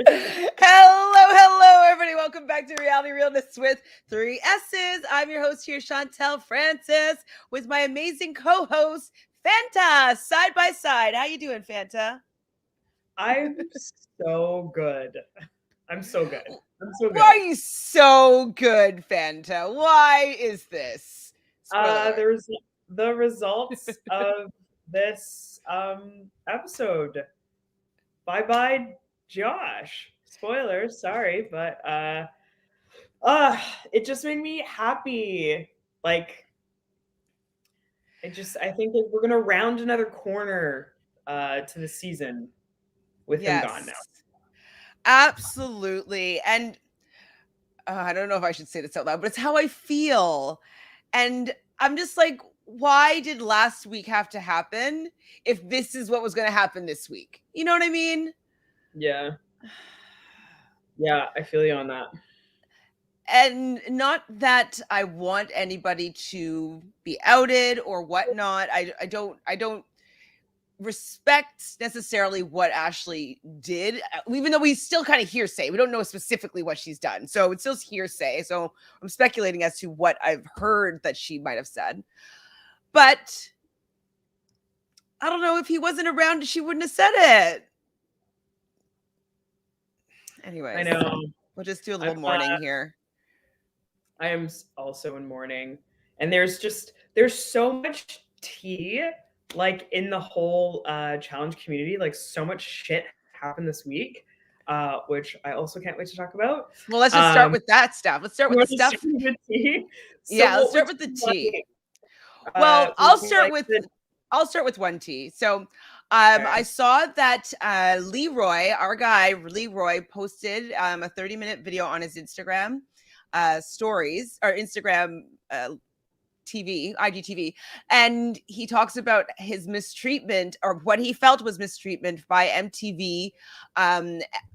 Hello, everybody. Welcome back to Reality Realness with 3 S's. I'm your host here, Chantele Francis, with my amazing co-host, Fanta, side by side. How you doing, Fanta? I'm so good. I'm so good. Why are you so good, Fanta? Why is this? There's the results of this episode. Bye, Josh. Spoilers, sorry, but it just made me happy. Like, I think that we're gonna round another corner to the season with him gone now. Absolutely. And I don't know if I should say this out loud, but it's how I feel. And I'm just like, why did last week have to happen if this is what was going to happen this week? You know what I mean? Yeah. Yeah, I feel you on that. And not that I want anybody to be outed or whatnot. I don't respect necessarily what Ashley did, even though we still kind of hearsay. We don't know specifically what she's done, so it's still hearsay. So I'm speculating as to what I've heard that she might have said, but I don't know, if he wasn't around, she wouldn't have said it. Anyways, I know. We'll just do a little mourning here. I am also in mourning, and there's so much tea, like, in the whole challenge community. Like, so much shit happened this week, which I also can't wait to talk about. Well, let's just start with that stuff. Let's start with the stuff. The tea? Yeah, let's start with the tea. Well, I'll start with one tea. So I saw that Leroy, our guy Leroy, posted a 30-minute video on his Instagram stories, or Instagram IGTV, and he talks about his mistreatment, or what he felt was mistreatment by MTV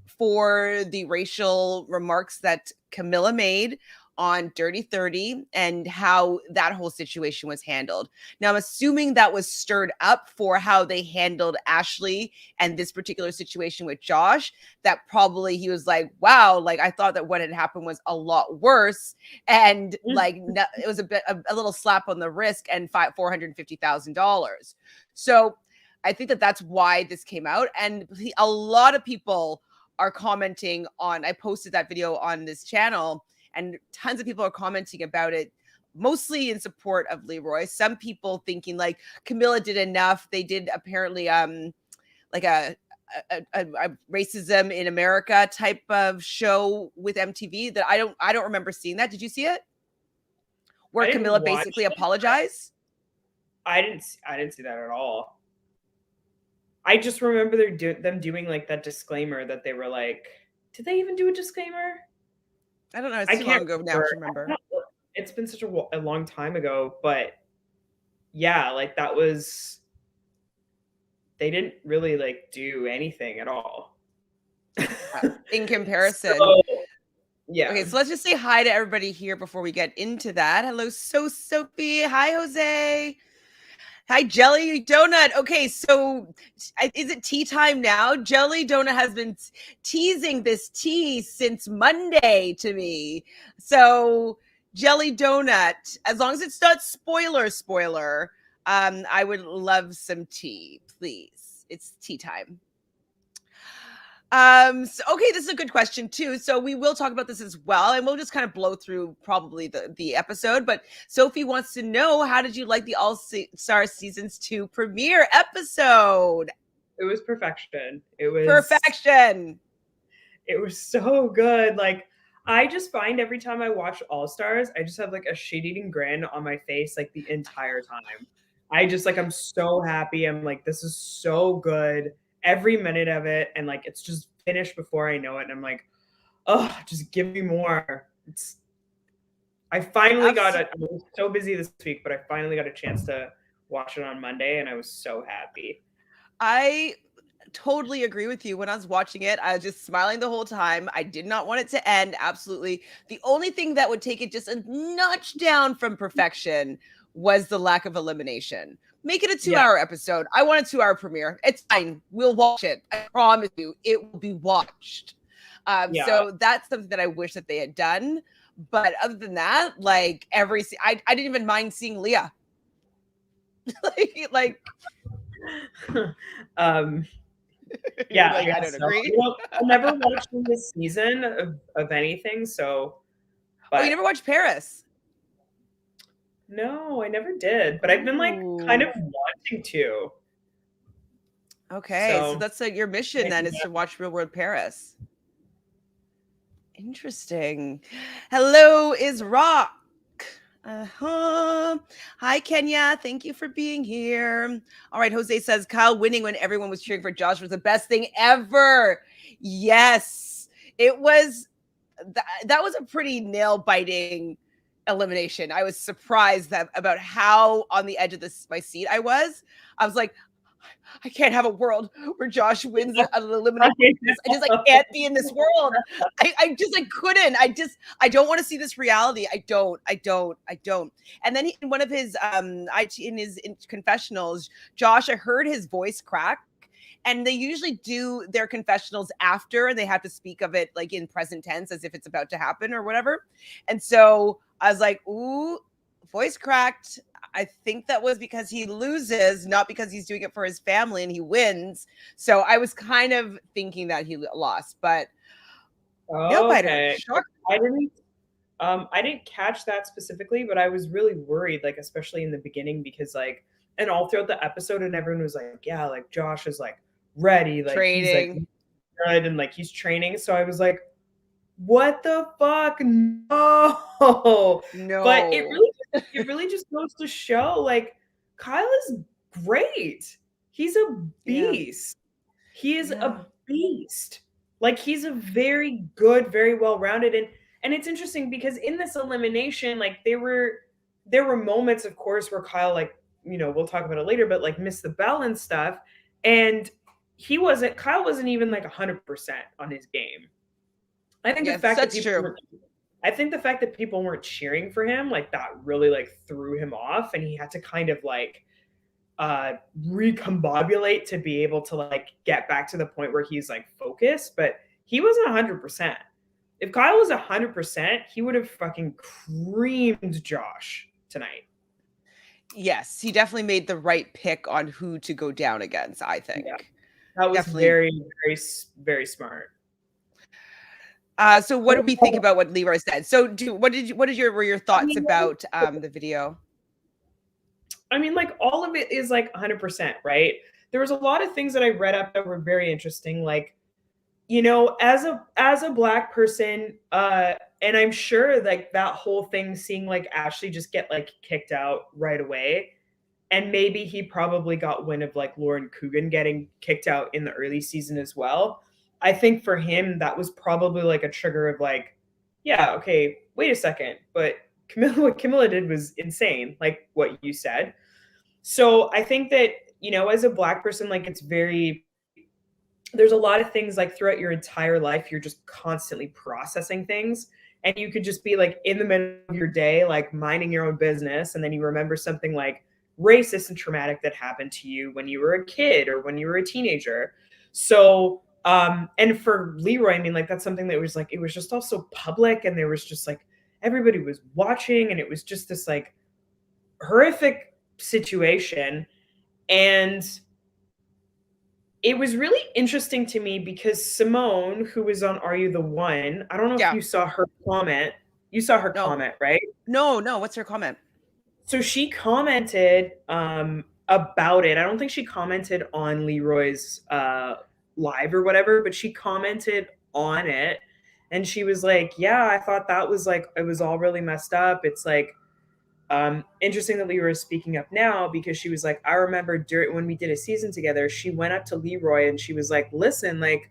for the racial remarks that Camilla made on Dirty 30 and how that whole situation was handled. Now, I'm assuming that was stirred up for how they handled Ashley and this particular situation with Josh, that probably he was like, wow, like, I thought that what had happened was a lot worse. And like, it was a little slap on the wrist and $450,000. So I think that that's why this came out. And a lot of people are commenting on, I posted that video on this channel, and tons of people are commenting about it, mostly in support of Leroy. Some people thinking like Camilla did enough. They did apparently like a racism in America type of show with MTV that I don't remember seeing that. Did you see it? Where Camilla basically apologized? I didn't see that at all. I just remember them doing like that disclaimer that they were like, did they even do a disclaimer? I don't know. It's too long ago now to remember. It's been such a long time ago, but yeah, like that was, they didn't really like do anything at all. In comparison. Yeah. Okay, so let's just say hi to everybody here before we get into that. Hello, Sophie. Hi, Jose. Hi, Jelly Donut. Okay, so is it tea time now? Jelly Donut has been teasing this tea since Monday to me. So, Jelly Donut, as long as it's not spoiler, I would love some tea, please. It's tea time. So, okay, this is a good question too. So we will talk about this as well, and we'll just kind of blow through probably the episode. But Sophie wants to know, how did you like the All-Star Seasons 2 premiere episode? It was perfection. It was perfection. It was so good. Like, I just find every time I watch All Stars, I just have like a shit-eating grin on my face like the entire time. I'm so happy. I'm like, this is so good. Every minute of it, and like it's just finished before I know it, and I'm like, oh, just give me more. I finally got it. I was so busy this week, but I finally got a chance to watch it on Monday, and I was so happy. I totally agree with you. When I was watching it, I was just smiling the whole time. I did not want it to end. Absolutely. The only thing that would take it just a notch down from perfection was the lack of elimination. Make it a 2-hour episode. I want a 2-hour premiere. It's fine. We'll watch it. I promise you, it will be watched. So that's something that I wish that they had done. But other than that, like I didn't even mind seeing Leah. like yeah, like, I don't agree. I never watched this season of anything, so. But, you never watched Paris? No, I never did, but I've been like kind of wanting to. Okay, so that's your mission then, is to watch Real World Paris. Interesting. Hello is Rock. Hi, Kenya. Thank you for being here. All right. Jose says Kyle winning when everyone was cheering for Josh was the best thing ever. Yes, it was. That was a pretty nail biting elimination. I was surprised about how on the edge of my seat I was. I was like, I can't have a world where Josh wins an elimination. I just can't be in this world. I just couldn't. I don't want to see this reality. I don't. And then in one of his in his confessionals, Josh, I heard his voice crack. And they usually do their confessionals after, and they have to speak of it like in present tense as if it's about to happen or whatever. And so I was like, ooh, voice cracked. I think that was because he loses, not because he's doing it for his family and he wins. So I was kind of thinking that he lost, but nail biter. I didn't catch that specifically, but I was really worried, like especially in the beginning, because like, and all throughout the episode, and everyone was like, yeah, like Josh is like ready, like training. He's like good and like he's training. So I was like, what the fuck? No. But it really just goes to show like Kyle is great. He's a beast. Yeah. He is a beast. Like he's a very good, very well-rounded, and it's interesting because in this elimination, like there were moments, of course, where Kyle, like, you know, we'll talk about it later, but like missed the bell and stuff. And Kyle wasn't even like 100% on his game. I think the fact that people weren't cheering for him, like that really like threw him off, and he had to kind of like recombobulate to be able to like get back to the point where he's like focused. But he wasn't 100%. If Kyle was 100%, he would have fucking creamed Josh tonight. Yes, he definitely made the right pick on who to go down against, I think. Yeah. That was very, very, very smart. So what do we think about what Leroy said? So were your thoughts about the video? I mean, like all of it is like 100%, right? There was a lot of things that I read up that were very interesting. Like, you know, as a Black person, and I'm sure like that whole thing, seeing like Ashley just get like kicked out right away. And maybe he probably got wind of like Lauren Coogan getting kicked out in the early season as well. I think for him, that was probably like a trigger of like, yeah, okay, wait a second. But what Camilla did was insane, like what you said. So I think that, you know, as a Black person, like there's a lot of things like throughout your entire life, you're just constantly processing things. And you could just be like in the middle of your day, like minding your own business. And then you remember something like racist and traumatic that happened to you when you were a kid or when you were a teenager. So, and for Leroy, I mean, like, that's something that was like, it was just also public, and there was just like, everybody was watching, and it was just this like horrific situation. And it was really interesting to me because Simone, who was on Are You the One? I don't know if you saw her comment. You saw her comment, right? No. What's her comment? So she commented about it. I don't think she commented on Leroy's live or whatever, but she commented on it. And she was like, yeah, I thought that was like, it was all really messed up. It's like, interesting that Leroy is speaking up now, because she was like, I remember when we did a season together, she went up to Leroy and she was like, listen, like,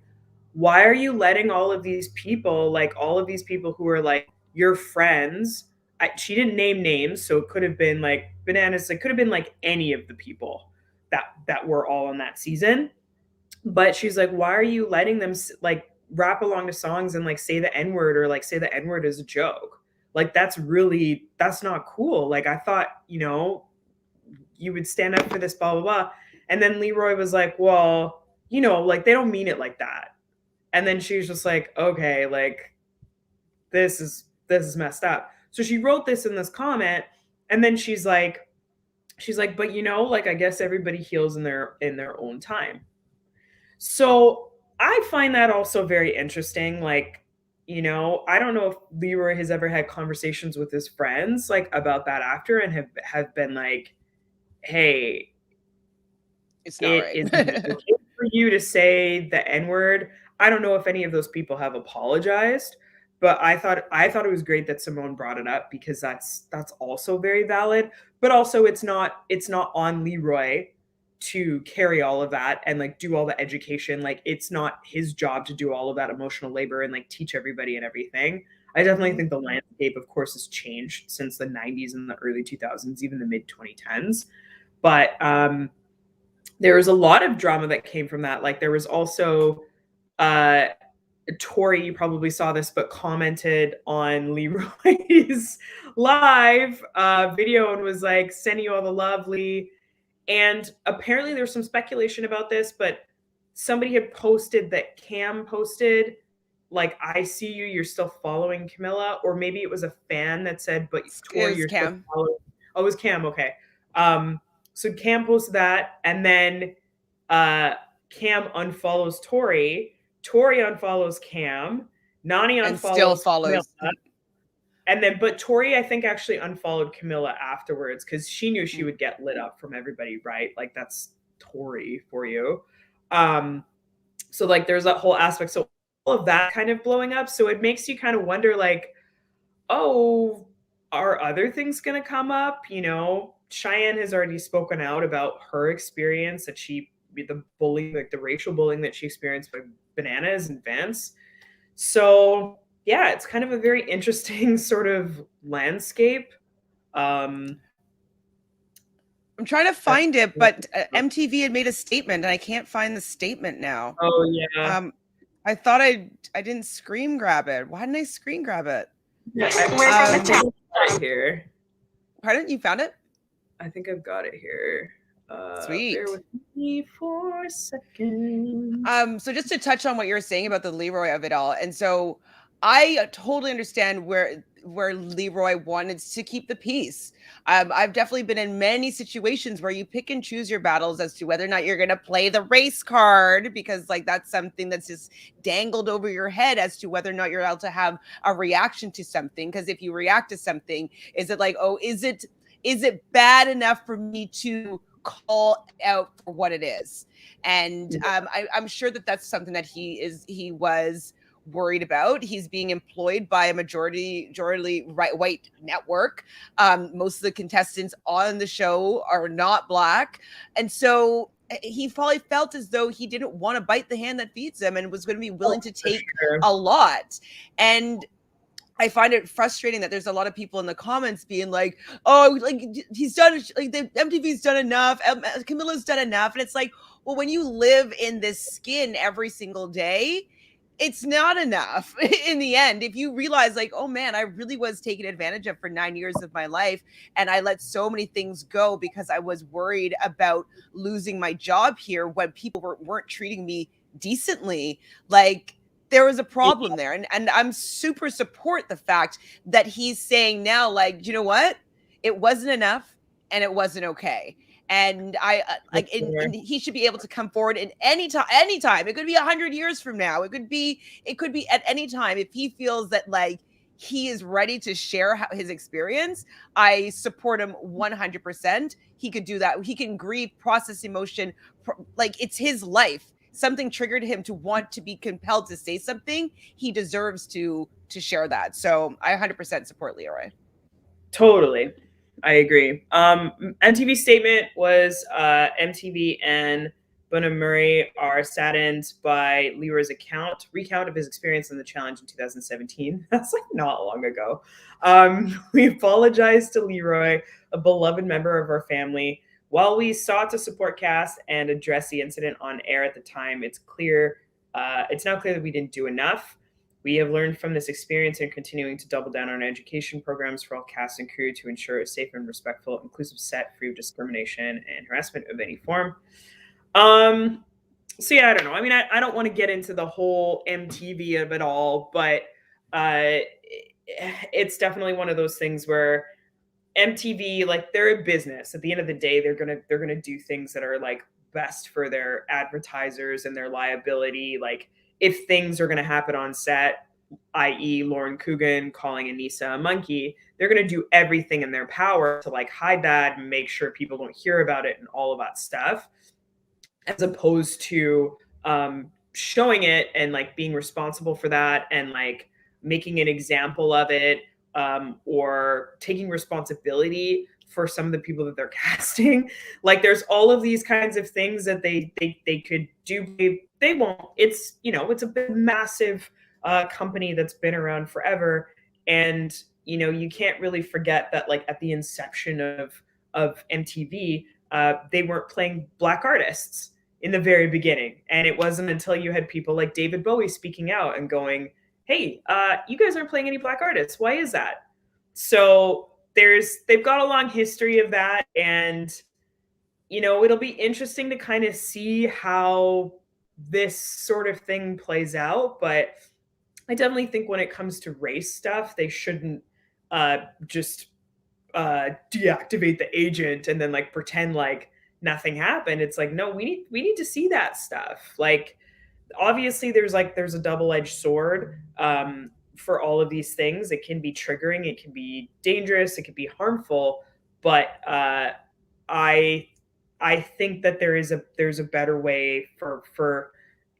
why are you letting all of these people who are like your friends? She didn't name names, so it could have been like Bananas. It could have been like any of the people that were all on that season. But she's like, why are you letting them like rap along to songs and like say the N-word, or like say the N-word as a joke? Like, that's not cool. Like, I thought, you know, you would stand up for this, blah, blah, blah. And then Leroy was like, well, you know, like, they don't mean it like that. And then she was just like, okay, like this is messed up. So she wrote this in this comment, and then she's like, but like I guess everybody heals in their own time. So I find that also very interesting. Like, I don't know if Leroy has ever had conversations with his friends like about that after, and have been like, hey, It's not it right. is okay for you to say the N-word. I don't know if any of those people have apologized, but I thought it was great that Simone brought it up, because that's also very valid. But also it's not on Leroy to carry all of that and like do all the education. Like, it's not his job to do all of that emotional labor and like teach everybody and everything. I definitely think the landscape, of course, has changed since the 90s and the early 2000s, even the mid 2010s. But there was a lot of drama that came from that. Like, there was also Tori, you probably saw this, but commented on Leroy's live video and was like, sending you all the love, Lee. And apparently there's some speculation about this, but somebody had posted that Cam posted, like, I see you, you're still following Camilla. Or maybe it was a fan that said, but Tori, you're Cam. still following. Oh, it was Cam, okay. So Cam posted that, and then Cam unfollows Tori. Tori unfollows Cam. Nany unfollows and still follows. Camilla. And then, but Tori, I think, actually unfollowed Camilla afterwards, because she knew she would get lit up from everybody, right? Like, that's Tori for you. So like there's that whole aspect. So all of that kind of blowing up. So it makes you kind of wonder, like, oh, are other things going to come up? Cheyenne has already spoken out about her experience, that the bullying, like the racial bullying that she experienced by Bananas and Vance. So yeah, it's kind of a very interesting sort of landscape. I'm trying to find it, but MTV had made a statement, and I can't find the statement now. Oh yeah. I thought I didn't screen grab it. Why didn't I screen grab it? Yeah, I think I've got it here. Pardon? You found it? I think I've got it here. Sweet. Bear with me for a second. So just to touch on what you're saying about the Leroy of it all, and so I totally understand where Leroy wanted to keep the peace. I've definitely been in many situations where you pick and choose your battles as to whether or not you're going to play the race card, because like that's something that's just dangled over your head as to whether or not you're allowed to have a reaction to something. Because if you react to something, is it like, oh, is it bad enough for me to call out for what it is? And I'm sure that that's something that he was worried about. He's being employed by a majority white network. Most of the contestants on the show are not Black, and so he probably felt as though he didn't want to bite the hand that feeds him, and was going to be willing to take a lot. And I find it frustrating that there's a lot of people in the comments being like, oh, like he's done, like the MTV's done enough, Camilla's done enough. And it's like, well, when you live in this skin every single day, it's not enough in the end. If you realize like, oh man, I really was taken advantage of for 9 years of my life, and I let so many things go because I was worried about losing my job here when people weren't treating me decently. Like, there was a problem there. And I'm super support the fact that he's saying now, like, you know what? It wasn't enough, and it wasn't okay. And I like, and he should be able to come forward in any time. It could be 100 years from now. It could be at any time. If he feels that like he is ready to share his experience, I support him 100%. He could do that. He can grieve, process emotion. Like, it's his life. Something triggered him to want to be compelled to say something. He deserves to share that. So I 100% support Leroy. Totally. I agree. MTV statement was MTV and Bunna Murray are saddened by Leroy's recount of his experience in the challenge in 2017. That's like not long ago. We apologize to Leroy, a beloved member of our family. While we sought to support cast and address the incident on air at the time, it's now clear that we didn't do enough. We have learned from this experience and continuing to double down on education programs for all cast and crew to ensure a safe and respectful, inclusive set free of discrimination and harassment of any form. So yeah, I don't know. I mean, I don't want to get into the whole MTV of it all, but it's definitely one of those things where MTV, like, they're a business. At the end of the day, they're gonna do things that are like best for their advertisers and their liability. Like, if things are gonna happen on set, i.e., Lauren Coogan calling Aneesa a monkey, they're gonna do everything in their power to like hide that and make sure people don't hear about it and all of that stuff, as opposed to showing it and like being responsible for that and like making an example of it, or taking responsibility for some of the people that they're casting. Like, there's all of these kinds of things that they could do. They won't. It's, you know, it's a big, massive company that's been around forever, and you know, you can't really forget that like at the inception of MTV, they weren't playing black artists in the very beginning. And it wasn't until you had people like David Bowie speaking out and going, hey, you guys aren't playing any black artists. Why is that? So they've got a long history of that. And, you know, it'll be interesting to kind of see how this sort of thing plays out. But I definitely think when it comes to race stuff, they shouldn't just deactivate the agent and then like pretend like nothing happened. It's like, no, we need to see that stuff. Like, obviously there's a double-edged sword for all of these things. It can be triggering, it can be dangerous, it can be harmful, but I think that there's a better way for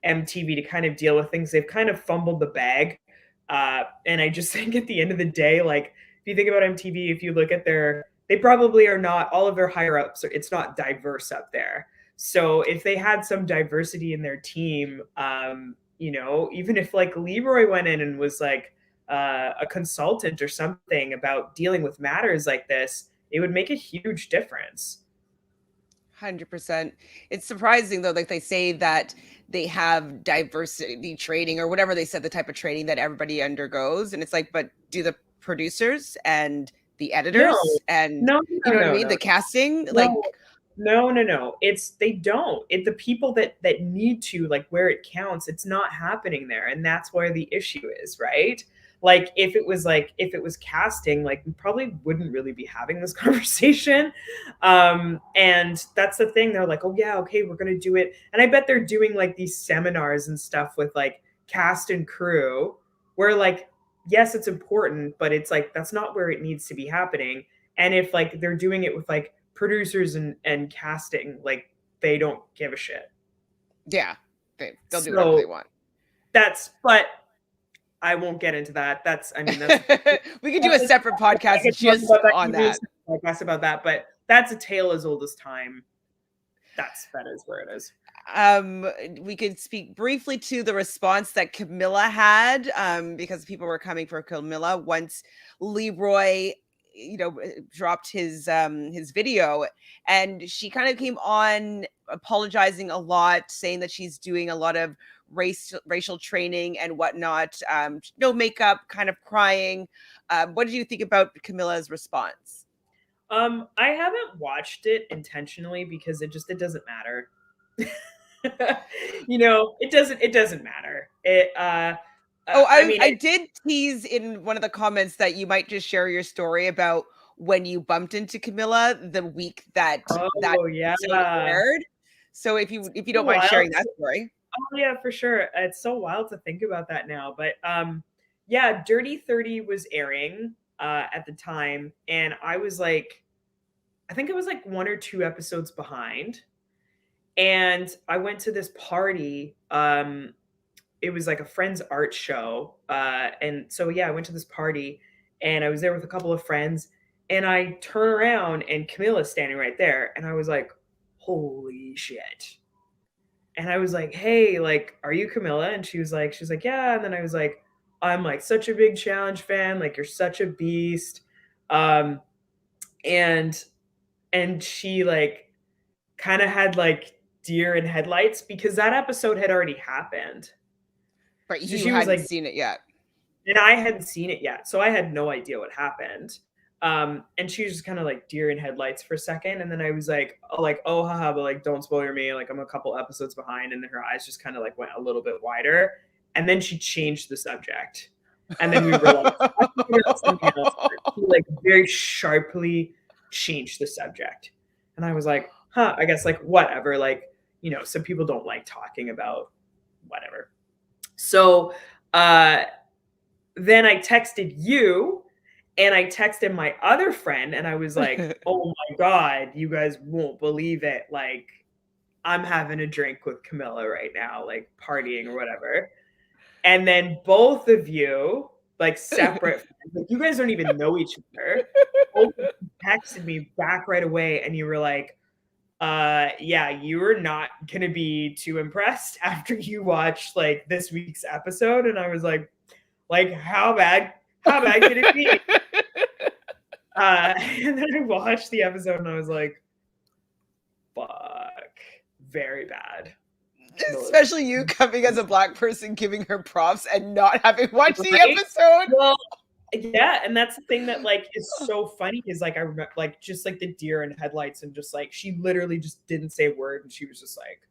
MTV to kind of deal with things. They've kind of fumbled the bag, and I just think at the end of the day, like, if you think about MTV, if you look at they probably are not, all of their higher ups, it's not diverse up there. So if they had some diversity in their team, you know, even if like Leroy went in and was like a consultant or something about dealing with matters like this, it would make a huge difference. 100%. It's surprising though, like they say that they have diversity training or whatever they said, the type of training that everybody undergoes. And it's like, but do the producers and the editors and you know what I mean? The casting, like, no. They don't. The people that need to, like, where it counts, it's not happening there, and that's where the issue is, right? Like, if it was casting, like, we probably wouldn't really be having this conversation. And that's the thing. They're like, oh yeah, okay, we're gonna do it, and I bet they're doing like these seminars and stuff with like cast and crew, where like, yes, it's important, but it's like that's not where it needs to be happening. And if like they're doing it with like producers and casting, like, they don't give a shit. Yeah, they'll do whatever they want. But I won't get into that. We could do a separate podcast just on that. Podcast about that, but that's a tale as old as time. That is where it is. We could speak briefly to the response that Camilla had, because people were coming for Camilla once Leroy, you know, dropped his video, and she kind of came on apologizing a lot, saying that she's doing a lot of racial training and whatnot, no makeup, kind of crying. What did you think about Camilla's response? I haven't watched it intentionally because it doesn't matter. You know, it doesn't matter. I did tease in one of the comments that you might just share your story about when you bumped into Camilla the week that aired. So if you don't mind sharing that story. Oh yeah, for sure. It's so wild to think about that now. But yeah, Dirty 30 was airing at the time, and I was like, I think it was like 1 or 2 episodes behind. And I went to this party. It was like a friend's art show. And so, yeah, I went to this party and I was there with a couple of friends, and I turn around and Camilla's standing right there. And I was like, holy shit. And I was like, hey, like, are you Camilla? And she was like, yeah. And then I was like, I'm like such a big Challenge fan. Like, you're such a beast. And she like kind of had like deer in headlights because that episode had already happened. But you hadn't seen it yet. And I hadn't seen it yet. So I had no idea what happened. And she was just kind of like deer in headlights for a second. And then I was like, oh, haha, but like, don't spoil me. Like, I'm a couple episodes behind. And then her eyes just kind of like went a little bit wider. And then she changed the subject. And then we realized something else. She like very sharply changed the subject. And I was like, I guess like whatever. Like, you know, some people don't like talking about whatever. So then I texted you. And I texted my other friend and I was like, oh my God, you guys won't believe it. Like, I'm having a drink with Camilla right now, like partying or whatever. And then both of you, like separate friends, like you guys don't even know each other, both texted me back right away and you were like, yeah, you were not going to be too impressed after you watched like this week's episode. And I was like, how bad could it be? And then I watched the episode and I was like, fuck, very bad. Especially you coming as a Black person, giving her props and not having watched the episode. Well, yeah, and that's the thing that like is so funny is like I remember like just like the deer in headlights and just like she literally just didn't say a word and she was just like,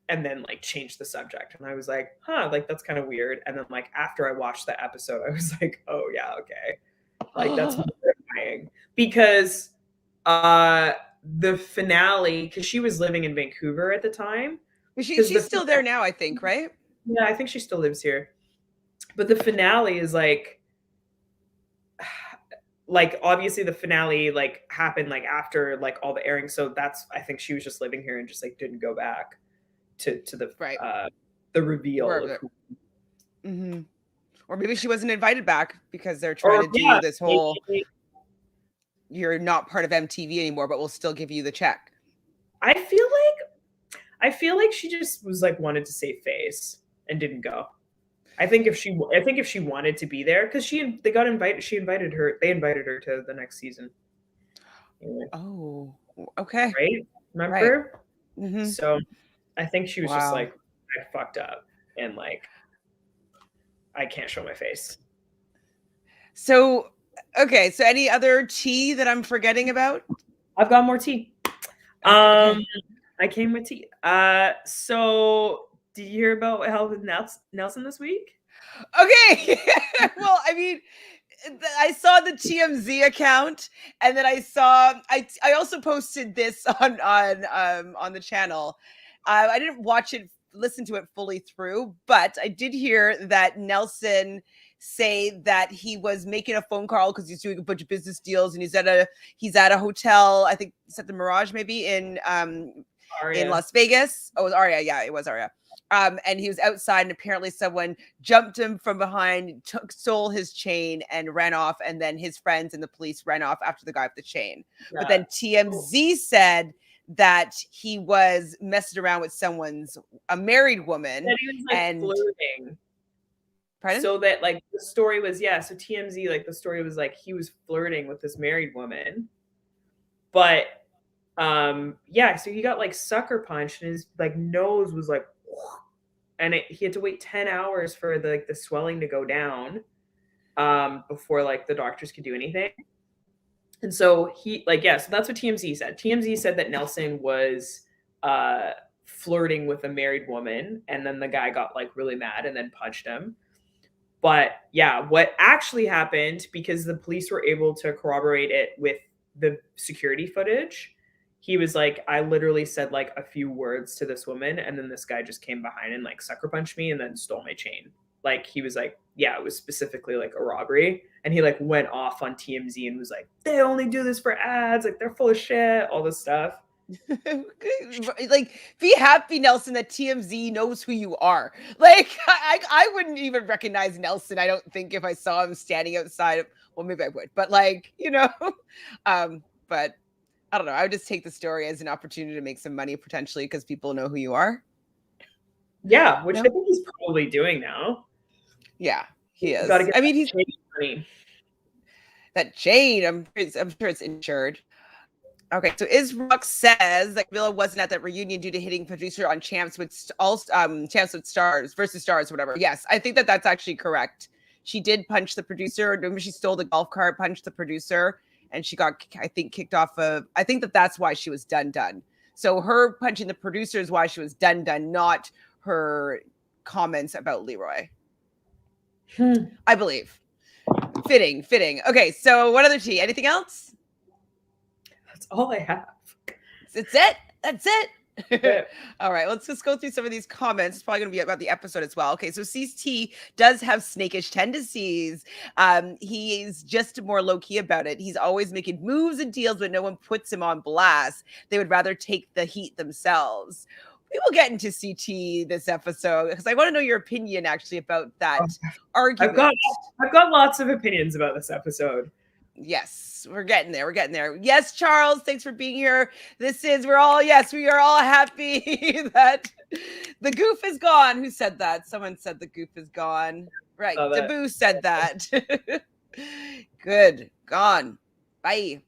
and then like changed the subject and I was like, like that's kind of weird. And then like after I watched the episode, I was like, oh yeah, okay. Like that's horrifying because the finale, because she was living in Vancouver at the time. She's still there now, I think, right? Yeah, I think she still lives here. But the finale is like obviously the finale like happened like after like all the airing. So that's I think she was just living here and just like didn't go back to the reveal. Mm-hmm. Or maybe she wasn't invited back because they're trying to do this whole, you're not part of MTV anymore, but we'll still give you the check. I feel like she just was like wanted to save face and didn't go. I think if she wanted to be there, because they invited her to the next season. Yeah. Oh, okay. Right? Remember? Right. Mm-hmm. So I think she was just like, I fucked up and like I can't show my face. So, okay. So any other tea that I'm forgetting about? I've got more tea. I came with tea. So did you hear about what happened with Nelson this week? Okay. Well, I mean, I saw the TMZ account, and then I also posted this on the channel. I didn't listen to it fully through, but I did hear that Nelson say that he was making a phone call because he's doing a bunch of business deals, and he's at a hotel. I think it's at the Mirage, maybe in Las Vegas. Oh, it was Aria. Yeah, it was Aria. And he was outside, and apparently someone jumped him from behind, stole his chain, and ran off. And then his friends and the police ran off after the guy with the chain. Yeah. But then TMZ said that he was messing around with a married woman. That he was like flirting. Pardon? So that like the story was, so TMZ, like the story was like he was flirting with this married woman. But so he got like sucker punched and his like nose was like, and he had to wait 10 hours for the swelling to go down before like the doctors could do anything. And so so that's what TMZ said. TMZ said that Nelson was flirting with a married woman, and then the guy got like really mad and then punched him. But yeah, what actually happened, because the police were able to corroborate it with the security footage, he was like, I literally said like a few words to this woman, and then this guy just came behind and like sucker punched me and then stole my chain. Like he was like, yeah, it was specifically like a robbery. And he like went off on TMZ and was like, they only do this for ads, like they're full of shit, all this stuff. Like, be happy, Nelson, that TMZ knows who you are. Like, I wouldn't even recognize Nelson, I don't think, if I saw him standing outside. Well, maybe I would, but like, you know, but I don't know. I would just take the story as an opportunity to make some money potentially because people know who you are. Yeah, which I think he's probably doing now. Yeah, he is. I mean, he's money. That chain, I'm sure it's insured. Okay, so Isrock says that Camilla wasn't at that reunion due to hitting producer on Champs with Stars versus Stars, whatever. Yes, I think that's actually correct. She did punch the producer. Remember, she stole the golf cart, punched the producer, and she got, I think, kicked off of. I think that's why she was done. So her punching the producer is why she was done, not her comments about Leroy. I believe. Fitting. Okay, so what other tea? Anything else? That's all I have. That's it. All right, let's just go through some of these comments. It's probably going to be about the episode as well. Okay, so CT does have snakish tendencies. He's just more low-key about it. He's always making moves and deals, but no one puts him on blast. They would rather take the heat themselves. We will get into CT this episode because I want to know your opinion actually about that argument. I've got lots of opinions about this episode. Yes, we're getting there. Yes, Charles, thanks for being here. We are all happy that the goof is gone. Who said that? Someone said the goof is gone. Right. Dabu said that. Good. Gone. Bye.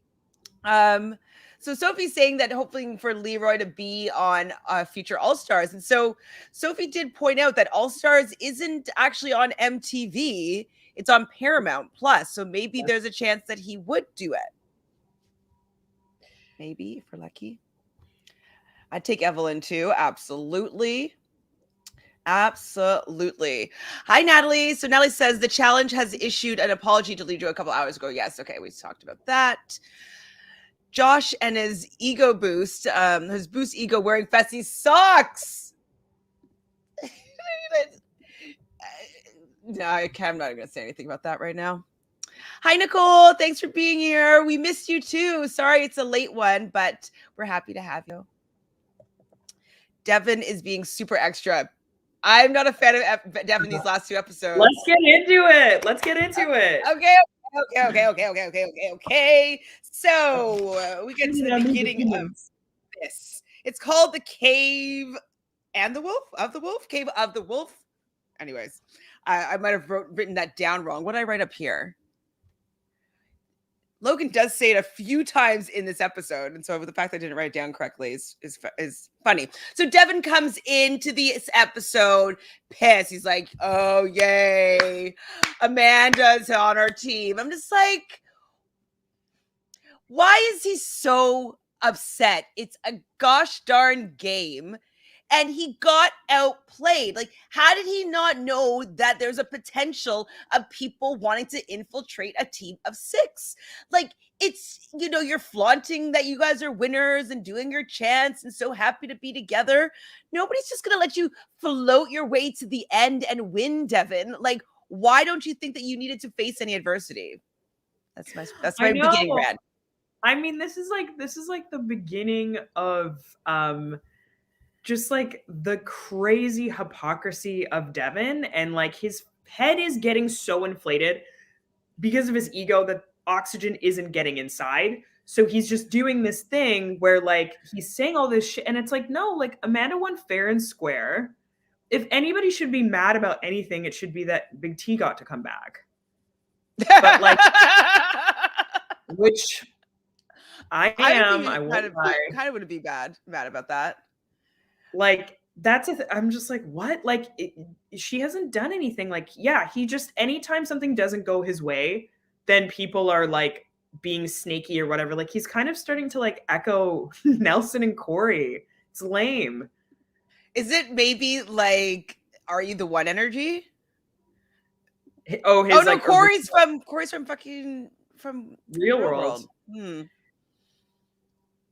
So Sophie's saying that hoping for Leroy to be on future All-Stars. And so Sophie did point out that All-Stars isn't actually on MTV. It's on Paramount Plus. So maybe there's a chance that he would do it. Maybe, if we're lucky. I'd take Evelyn too. Absolutely. Hi, Natalie. So Natalie says the challenge has issued an apology to Leroy a couple hours ago. Yes. Okay. We talked about that. Josh and his ego boost, his boost ego wearing Fessy socks. No, I'm not going to say anything about that right now. Hi, Nicole. Thanks for being here. We missed you too. Sorry, it's a late one, but we're happy to have you. Devin is being super extra. I'm not a fan of Devin these last two episodes. Let's get into it. Okay. So we get to the beginning of this. It's called The Cave and the Wolf? Cave of the Wolf? Anyways, I might have written that down wrong. What did I write up here? Logan does say it a few times in this episode, and so the fact that I didn't write it down correctly is funny. So Devin comes into this episode pissed. He's like, "Oh yay, Amanda's on our team." I'm just like, why is he so upset? It's a gosh darn game. And he got outplayed. Like, how did he not know that there's a potential of people wanting to infiltrate a team of 6? Like, it's, you're flaunting that you guys are winners and doing your chants and so happy to be together. Nobody's just going to let you float your way to the end and win, Devin. Like, why don't you think that you needed to face any adversity? That's my beginning rant. I mean, this is like the beginning of, just like the crazy hypocrisy of Devin, and like his head is getting so inflated because of his ego that oxygen isn't getting inside. So he's just doing this thing where like he's saying all this shit, and it's like, no, like Amanda won fair and square. If anybody should be mad about anything, it should be that Big T got to come back. But like, which I am. I kind of would be mad about that. Like, I'm just like, what? Like, she hasn't done anything. Like, yeah, he just, anytime something doesn't go his way, then people are like being snaky or whatever. Like, he's kind of starting to like echo Nelson and Cory. It's lame. Is it maybe like, are you the one energy? Oh no, like, Cory's from Real World.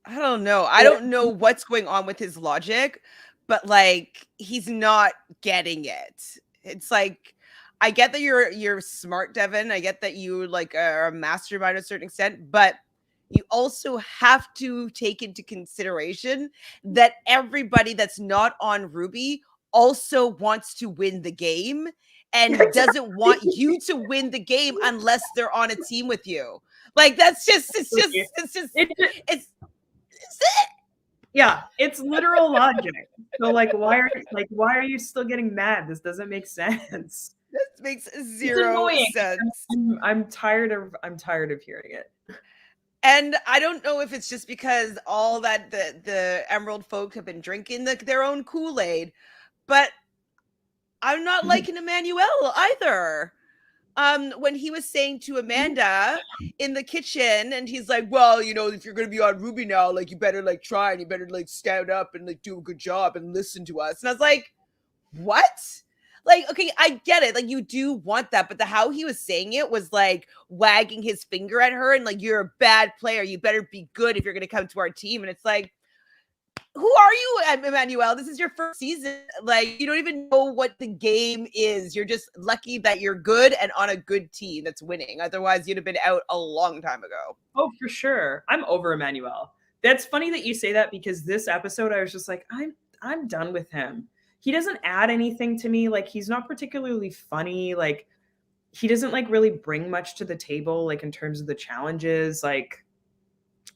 I don't know. I don't know what's going on with his logic, but like he's not getting it. It's like, I get that you're smart, Devin. I get that you like are a mastermind to a certain extent, but you also have to take into consideration that everybody that's not on Ruby also wants to win the game and doesn't want you to win the game unless they're on a team with you. Like, it's yeah, it's literal logic. So like, why are you still getting mad? This doesn't make sense. This makes zero sense. I'm tired of hearing it. And I don't know if it's just because all that the Emerald folk have been drinking their own Kool-Aid, but I'm not liking Emanuel either. when he was saying to Amanda in the kitchen, and he's like, well, you know, if you're going to be on Ruby now, like, you better like try and you better like stand up and like do a good job and listen to us. And I was like, what? Like, okay, I get it. Like, you do want that, but how he was saying it was like wagging his finger at her and like, you're a bad player. You better be good if you're going to come to our team. And it's like, who are you, Emanuel? This is your first season. Like, you don't even know what the game is. You're just lucky that you're good and on a good team that's winning. Otherwise, you'd have been out a long time ago. Oh, for sure. I'm over Emanuel. That's funny that you say that, because this episode, I was just like, I'm done with him. He doesn't add anything to me. Like, he's not particularly funny. Like, he doesn't like really bring much to the table, like in terms of the challenges. Like,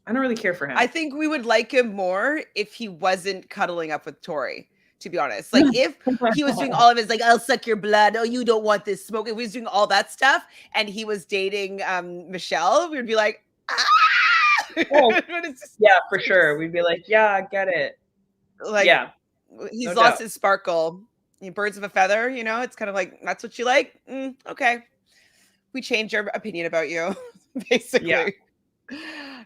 I don't really care for him. I think we would like him more if he wasn't cuddling up with Tori, to be honest. Like, if he was doing all of his, like, I'll suck your blood. Oh, you don't want this smoke. If he was doing all that stuff and he was dating Michele, we would be like, ah! Oh, yeah, for sure. We'd be like, yeah, I get it. Like, yeah, he's lost his sparkle. Birds of a feather, you know? It's kind of like, that's what you like? Okay. We changed our opinion about you, basically. Yeah.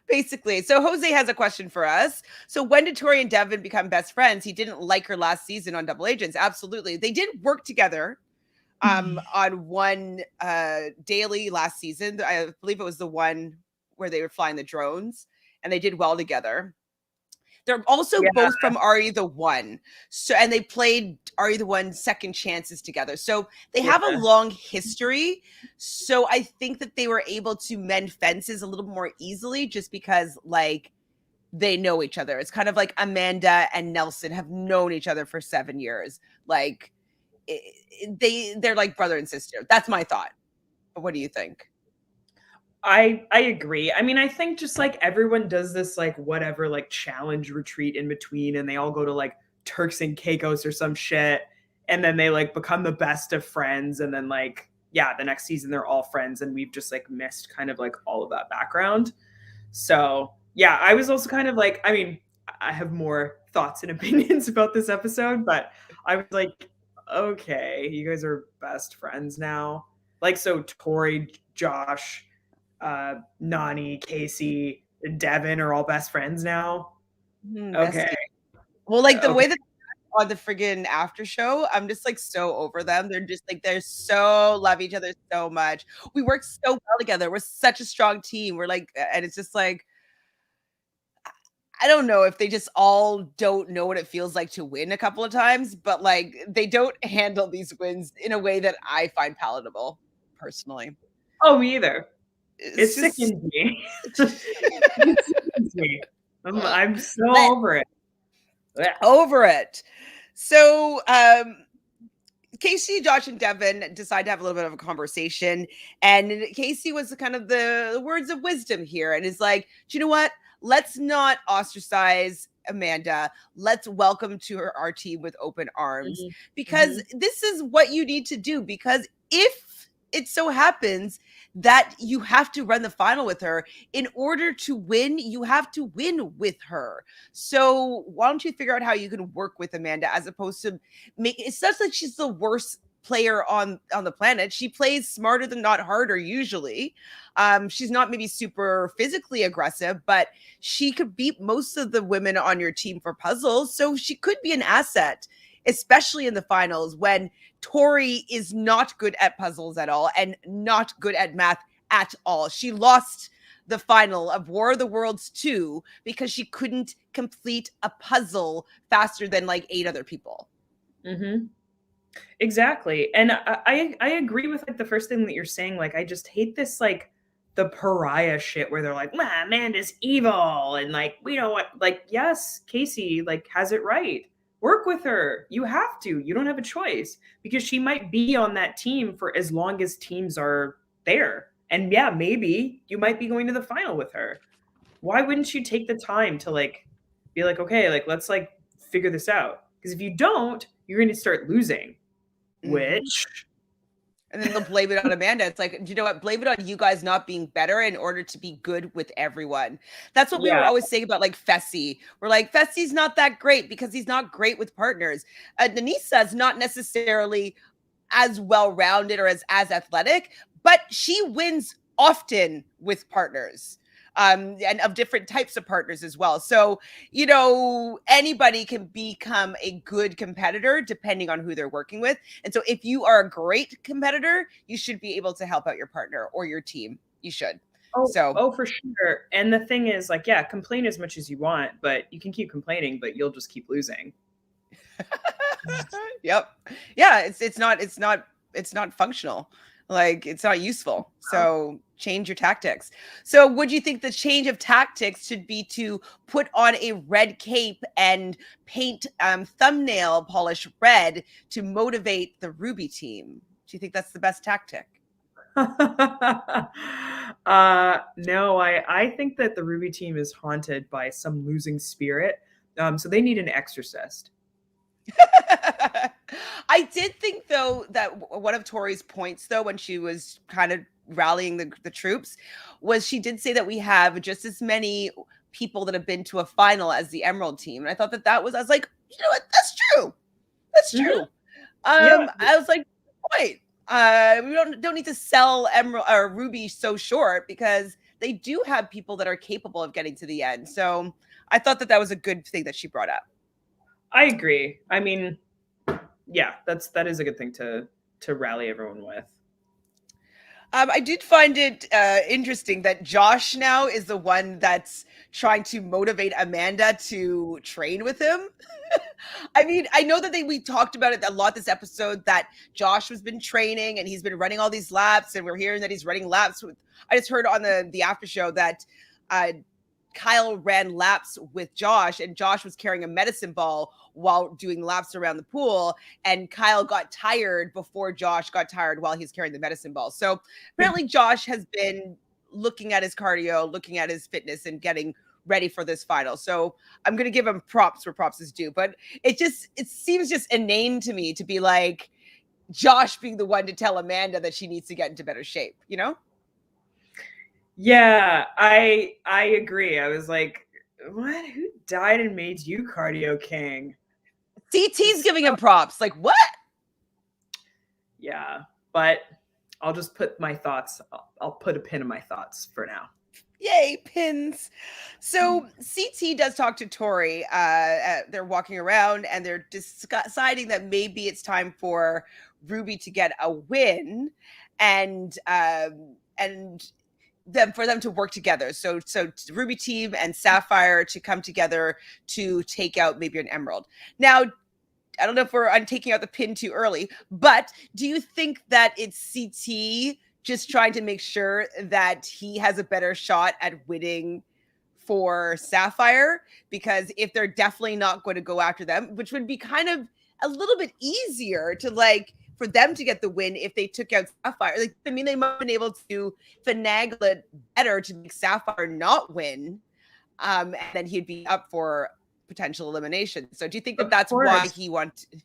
Basically. So Jose has a question for us. So when did Tori and Devin become best friends? He didn't like her last season on Double Agents. Absolutely. They did work together on one daily last season. I believe it was the one where they were flying the drones, and they did well together. They're also both from Are the One. So, and they played Are the One second chances together. So they have a long history. So I think that they were able to mend fences a little more easily just because like they know each other. It's kind of like Amanda and Nelson have known each other for 7 years. Like they're like brother and sister. That's my thought. But what do you think? I agree. I mean, I think just like everyone does this like whatever like challenge retreat in between, and they all go to like Turks and Caicos or some shit, and then they like become the best of friends, and then like the next season they're all friends, and we've just like missed kind of like all of that background. So yeah, I was also kind of like, I mean, I have more thoughts and opinions about this episode, but I was like, okay, you guys are best friends now. Like, so Tori, Josh, Nany, Kaycee, Devin are all best friends now. Okay. Well, like the way that on the friggin' after show, I'm just like so over them. They're just like, they're so love each other so much. We work so well together. We're such a strong team. We're like, and it's just like, I don't know if they just all don't know what it feels like to win a couple of times, but like they don't handle these wins in a way that I find palatable personally. Oh, me either. It sickens me. It sickens me. I'm so over it. Over it. So Kaycee, Josh, and Devin decide to have a little bit of a conversation. And Kaycee was kind of the words of wisdom here and is like, do you know what? Let's not ostracize Amanda. Let's welcome to our team with open arms because this is what you need to do. Because if it so happens that you have to run the final with her in order to win, you have to win with her. So why don't you figure out how you can work with Amanda as opposed to make it's such like she's the worst player on the planet. She plays smarter than not harder usually. She's not maybe super physically aggressive, but she could beat most of the women on your team for puzzles. So she could be an asset, especially in the finals when Tori is not good at puzzles at all and not good at math at all. She lost the final of War of the Worlds 2 because she couldn't complete a puzzle faster than like 8 other people. Exactly. And I agree with like the first thing that you're saying. Like, I just hate this, like the pariah shit where they're like, Amanda's evil. And like, we don't want, like, yes, Kaycee like has it right. Work with her. You have to. You don't have a choice because she might be on that team for as long as teams are there. And yeah, maybe you might be going to the final with her. Why wouldn't you take the time to like be like, okay, like let's like figure this out? Because if you don't, you're going to start losing. Which and then they'll blame it on Amanda. It's like, do you know what? Blame it on you guys not being better in order to be good with everyone. That's what we were always saying about like Fessy. We're like, Fessy's not that great because he's not great with partners. Aneesa is not necessarily as well-rounded or as athletic, but she wins often with partners. And of different types of partners as well. So, you know, anybody can become a good competitor depending on who they're working with. And so if you are a great competitor, you should be able to help out your partner or your team. You should. Oh, for sure. And the thing is, like, yeah, complain as much as you want, but you can keep complaining, but you'll just keep losing. Yep. Yeah, it's not functional. Like, it's not useful. So change your tactics. So would you think the change of tactics should be to put on a red cape and paint thumbnail polish red to motivate the Ruby team? Do you think that's the best tactic? No, I think that the Ruby team is haunted by some losing spirit. So they need an exorcist. I did think, though, that one of Tori's points, though, when she was kind of rallying the troops, was she did say that we have just as many people that have been to a final as the Emerald team. And I thought I was like, you know what? That's true. That's true. Yeah. I was like, wait, we don't need to sell Emerald or Ruby so short, because they do have people that are capable of getting to the end. So I thought that was a good thing that she brought up. I agree. I mean, yeah, that is a good thing to rally everyone with. I did find it interesting that Josh now is the one that's trying to motivate Amanda to train with him. I mean, I know that we talked about it a lot this episode, that Josh has been training and he's been running all these laps, and we're hearing that he's running laps with, I just heard on the after show that Kyle ran laps with Josh, and Josh was carrying a medicine ball while doing laps around the pool, and Kyle got tired before Josh got tired while he's carrying the medicine ball. So apparently Josh has been looking at his cardio, looking at his fitness, and getting ready for this final. So I'm going to give him props where props is due, but it seems just inane to me to be like Josh being the one to tell Amanda that she needs to get into better shape, you know? Yeah, I agree. I was like, what? Who died and made you cardio king? CT's giving him props. Like, what? Yeah, but I'll just put my thoughts. I'll put a pin in my thoughts for now. Yay, pins. So CT does talk to Tori. They're walking around and they're deciding that maybe it's time for Ruby to get a win, and for them to work together. So Ruby team and Sapphire to come together to take out maybe an Emerald. Now, I don't know if I'm taking out the pin too early, but do you think that it's CT just trying to make sure that he has a better shot at winning for Sapphire? Because if they're definitely not going to go after them, which would be kind of a little bit easier to for them to get the win if they took out Sapphire. Like, I mean, they might have been able to finagle it better to make Sapphire not win, and then he'd be up for potential elimination. So do you think that that's why he wanted?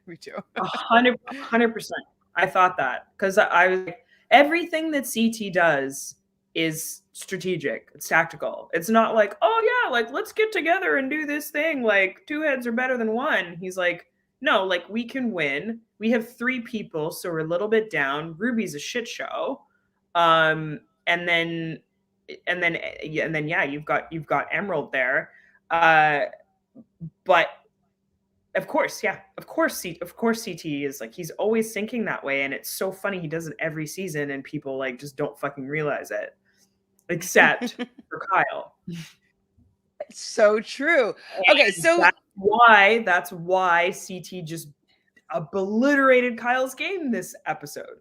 Me too. 100%. I thought that, because I was like, everything that CT does is strategic. It's tactical. It's not like, oh yeah, like, let's get together and do this thing. Like, two heads are better than one. He's like, no, like, we can win. We have 3 people, so we're a little bit down. Ruby's a shit show. And then yeah, you've got Emerald there. But of course, CT is like, he's always thinking that way, and it's so funny. He does it every season, and people like just don't fucking realize it, except for Kyle. It's so true. Okay, so that's why CT just obliterated Kyle's game this episode,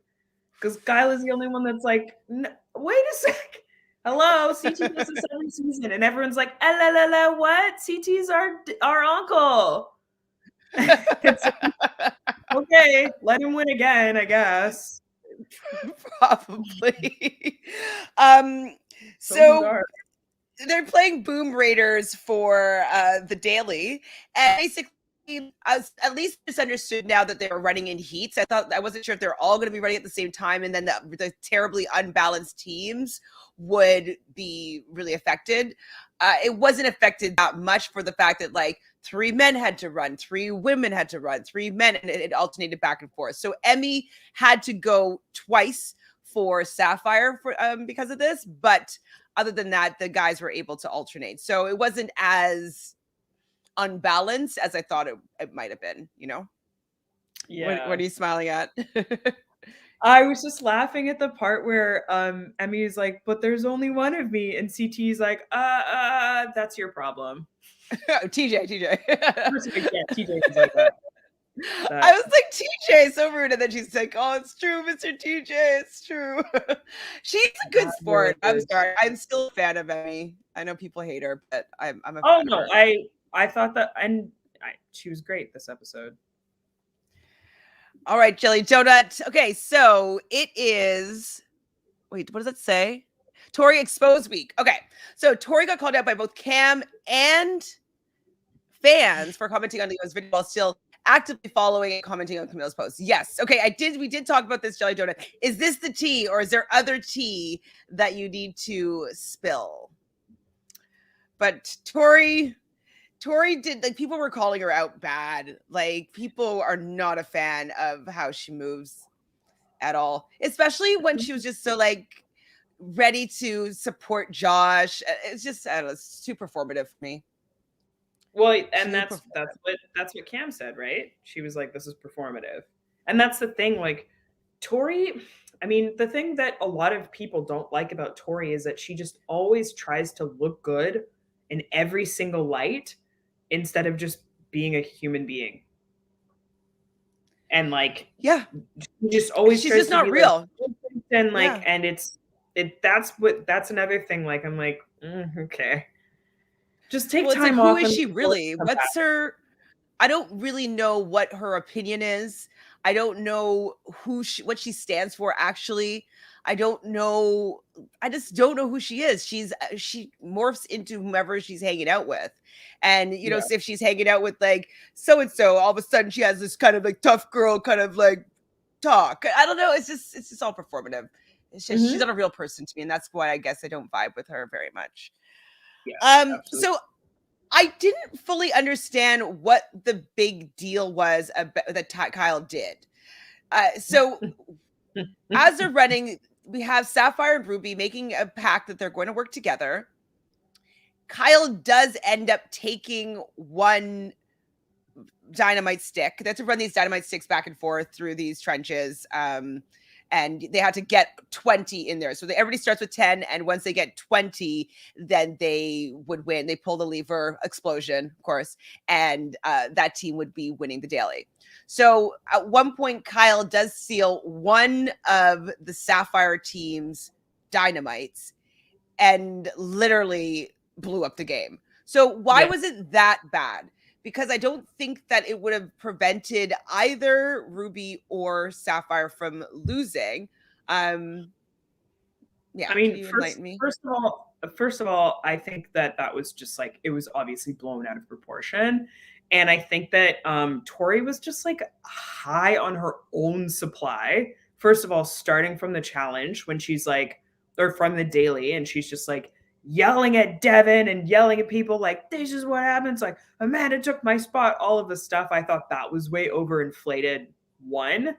because Kyle is the only one that's like, wait a sec, hello, CT does this every season, and everyone's like, la la la, what? CT's our uncle. Okay, let him win again, I guess. Probably. So they're playing Boom Raiders for the daily, and basically at least misunderstood now that they were running in heats. I wasn't sure if they were all going to be running at the same time, and then the terribly unbalanced teams would be really affected. It wasn't affected that much for the fact that like 3 men had to run, 3 women had to run, 3 men, and it alternated back and forth. So Emy had to go twice for Sapphire because of this, but other than that, the guys were able to alternate. So it wasn't as unbalanced as I thought it might have been, you know? Yeah. What are you smiling at? I was just laughing at the part where Emmy's like, but there's only one of me. And CT's like, that's your problem. TJ. TJ is like that. I was like, TJ, so rude. And then she's like, oh, it's true, Mr. TJ. It's true. She's a good sport. I'm sorry. I'm still a fan of Emy. I know people hate her, but I'm a fan of her. I thought that, and she was great this episode. All right, Jelly Donut. Okay, so it is. Wait, what does it say? Tori Exposed Week. Okay, so Tori got called out by both Cam and fans for commenting on Leo's video while still actively following and commenting on Camille's posts. Yes. Okay, we did talk about this, Jelly Donut. Is this the tea, or is there other tea that you need to spill? But Tori did, like, people were calling her out bad. Like, people are not a fan of how she moves at all, especially when she was just so like ready to support Josh. It's just, I don't know, it's too performative for me. Well, and that's what Cam said, right? She was like, this is performative. And that's the thing, like, Tori, I mean, the thing that a lot of people don't like about Tori is that she just always tries to look good in every single light instead of just being a human being. And like, yeah, she just always she's just not real. And like, and that's another thing. Like, I'm like, okay, just take time off. Who is she really? What's her? I don't really know what her opinion is. I don't know what she stands for, actually. I don't know. I just don't know who she is. She morphs into whomever she's hanging out with. And, you know, if she's hanging out with like so-and-so, all of a sudden she has this kind of like tough girl kind of like talk. I don't know. It's just all performative. It's just, she's not a real person to me. And that's why I guess I don't vibe with her very much. Yeah, so I didn't fully understand what the big deal was that Kyle did. So as they're running, we have Sapphire and Ruby making a pact that they're going to work together. Kyle does end up taking one dynamite stick. They have to run these dynamite sticks back and forth through these trenches. And they had to get 20 in there. So everybody starts with 10. And once they get 20, then they would win. They pull the lever, explosion, of course. And that team would be winning the daily. So at one point, Kyle does steal one of the Sapphire team's dynamites and literally blew up the game. So why was it that bad? Because I don't think that it would have prevented either Ruby or Sapphire from losing. I mean, first of all, I think that was just like, it was obviously blown out of proportion. And I think that Tori was just like high on her own supply. First of all, starting from the challenge when she's like, or from the daily, and she's just like, yelling at Devin and yelling at people like, this is what happens. Like, Amanda took my spot, all of the stuff. I thought that was way overinflated, one.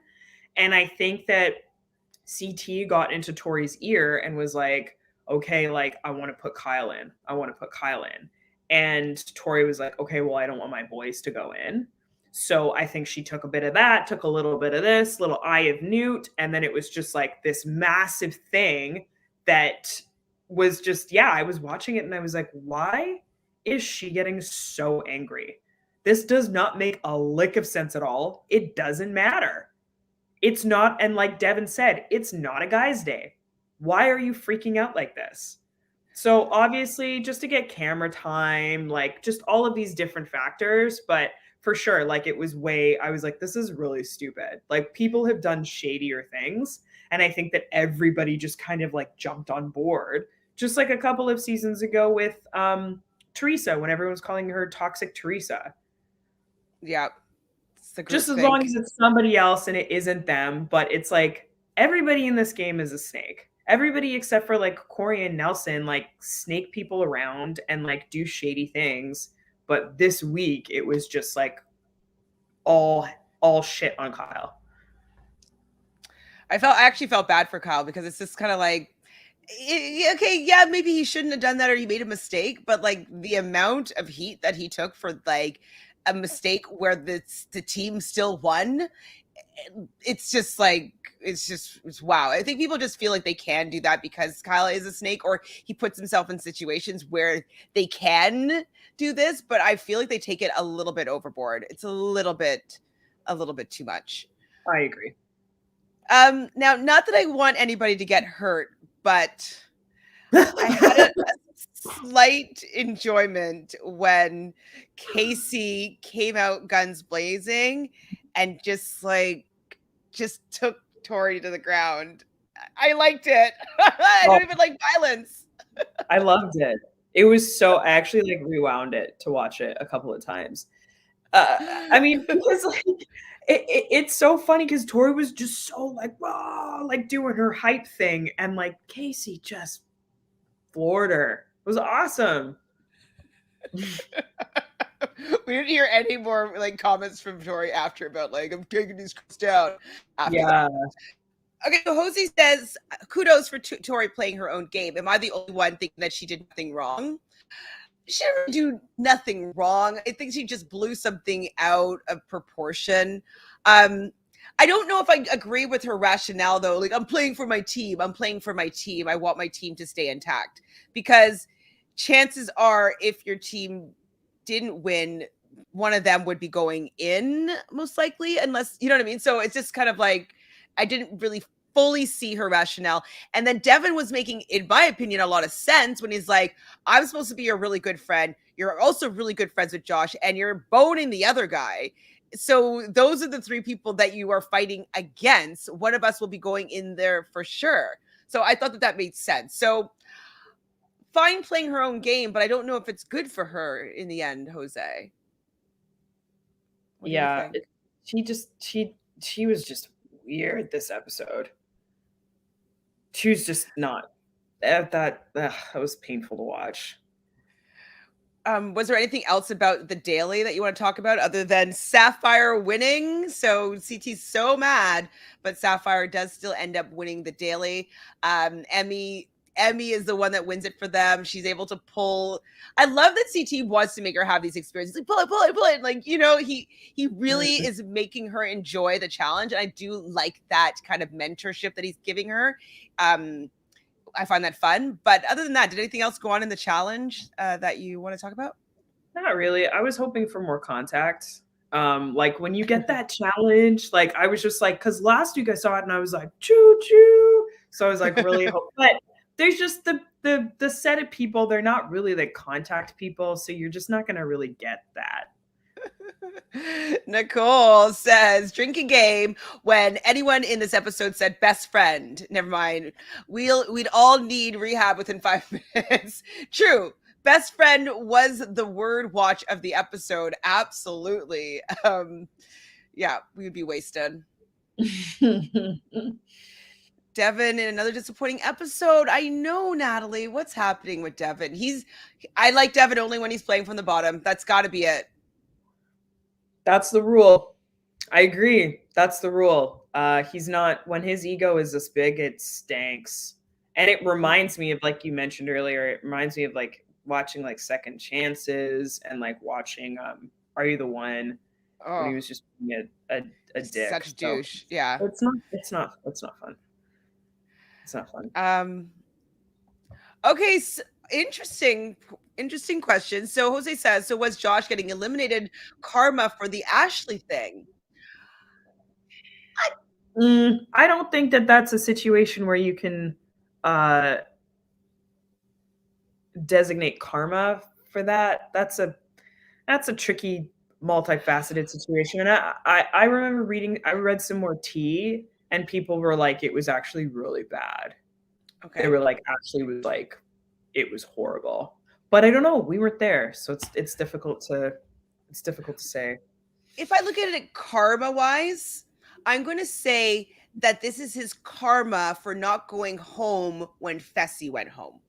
And I think that CT got into Tori's ear and was like, okay, like, I want to put Kyle in. And Tori was like, okay, well, I don't want my boys to go in. So I think she took a bit of that, took a little bit of this, little eye of Newt. And then it was just like this massive thing that was just, I was watching it and I was like, why is she getting so angry? This does not make a lick of sense at all. It doesn't matter. It's not, and like Devin said, it's not a guy's day. Why are you freaking out like this? So obviously just to get camera time, like just all of these different factors, but for sure, like it was I was like, this is really stupid. Like people have done shadier things. And I think that everybody just kind of like jumped on board. Just like a couple of seasons ago with Teresa, when everyone was calling her Toxic Teresa. Yeah. Just as long as it's somebody else and it isn't them, but it's like everybody in this game is a snake. Everybody except for like Cory and Nelson like snake people around and like do shady things. But this week it was just like all shit on Kyle. I actually felt bad for Kyle because it's just kind of like, okay, yeah, maybe he shouldn't have done that or he made a mistake, but like the amount of heat that he took for like a mistake where the team still won, it's just like, it's wow. I think people just feel like they can do that because Kyle is a snake, or he puts himself in situations where they can do this, but I feel like they take it a little bit overboard. It's a little bit too much. I agree. Now, not that I want anybody to get hurt, but I had a slight enjoyment when Kaycee came out guns blazing and just took Tori to the ground. I liked it. I don't even like violence. I loved it. It was so, I actually like rewound it to watch it a couple of times. I mean, because like it's so funny because Tori was just so like, wow, like doing her hype thing, and like Kaycee just floored her. It was awesome. We didn't hear any more like comments from Tori after about like, I'm taking these girls down. Yeah. That. Okay, so Josie says, kudos for Tori playing her own game. Am I the only one thinking that she did nothing wrong? She didn't do nothing wrong. I think she just blew something out of proportion. I don't know if I agree with her rationale, though. Like, I'm playing for my team. I'm playing for my team. I want my team to stay intact. Because chances are, if your team didn't win, one of them would be going in, most likely, unless, you know what I mean? So it's just kind of like, I didn't really fully see her rationale. And then Devin was making, in my opinion, a lot of sense when he's like, I'm supposed to be your really good friend. You're also really good friends with Josh, and you're boning the other guy. So those are the three people that you are fighting against. One of us will be going in there for sure. So I thought that made sense. So fine playing her own game, but I don't know if it's good for her in the end, Jose. Yeah, she was just weird this episode. She was just not that was painful to watch. Was there anything else about the daily that you want to talk about other than Sapphire winning? So CT's so mad, but Sapphire does still end up winning the daily. Emy is the one that wins it for them. She's able to pull. I love that CT wants to make her have these experiences. Like, pull it. Like, you know, he really is making her enjoy the challenge. And I do like that kind of mentorship that he's giving her. I find that fun. But other than that, did anything else go on in the challenge that you want to talk about? Not really. I was hoping for more contact. Like when you get that challenge, like I was just like, because last week I saw it and I was like, choo choo. So I was like, really hope. But there's just the set of people. They're not really the contact people, so you're just not gonna really get that. Nicole says, drink a game when anyone in this episode said best friend. Never mind. We'd all need rehab within 5 minutes. True. Best friend was the word watch of the episode. Absolutely. Yeah, we would be wasted. Devin in another disappointing episode. I know, Natalie. What's happening with Devin? I like Devin only when he's playing from the bottom. That's got to be it. That's the rule. I agree. That's the rule. He's not, when his ego is this big, it stinks. And it reminds me of, like you mentioned earlier, it reminds me of like watching like Second Chances and like watching Are You the One? When he was just being a dick. Such a douche. Yeah. It's not fun. It's not fun. Okay, so interesting question. So Jose says, so was Josh getting eliminated karma for the Ashley thing? I don't think that that's a situation where you can designate karma for that. That's a tricky, multifaceted situation. And I remember I read some more tea, and people were like, it was actually really bad. Okay. They were like, Ashley was like, it was horrible. But I don't know. We weren't there, so it's difficult to say. if I look at it karma-wise, I'm going to say that this is his karma for not going home when Fessy went home.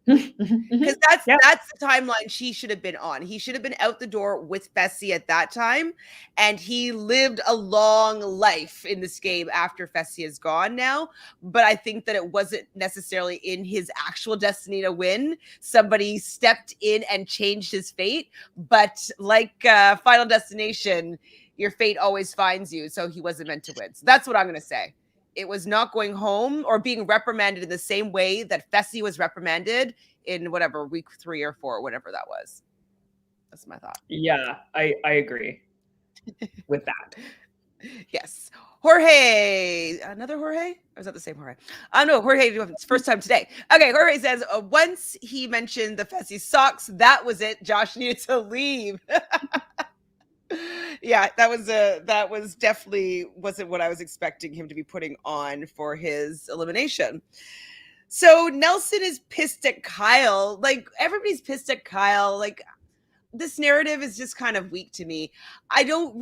Because that's the timeline she should have been on. He should have been out the door with Fessy at that time, and he lived a long life in this game after Fessy is gone now. But I think that it wasn't necessarily in his actual destiny to win. Somebody stepped in and changed his fate. But like Final Destination, your fate always finds you. So he wasn't meant to win. So that's what I'm going to say. It was not going home or being reprimanded in the same way that Fessy was reprimanded in whatever week 3 or 4, whatever that was. That's my thought. Yeah, I agree with that. Yes. Jorge, another Jorge? Or is that the same Jorge? No, Jorge, it's first time today. Okay, Jorge says, once he mentioned the Fessy socks, that was it. Josh needed to leave. Yeah, that was definitely wasn't what I was expecting him to be putting on for his elimination. So Nelson is pissed at Kyle. Like, everybody's pissed at Kyle. Like, this narrative is just kind of weak to me. I don't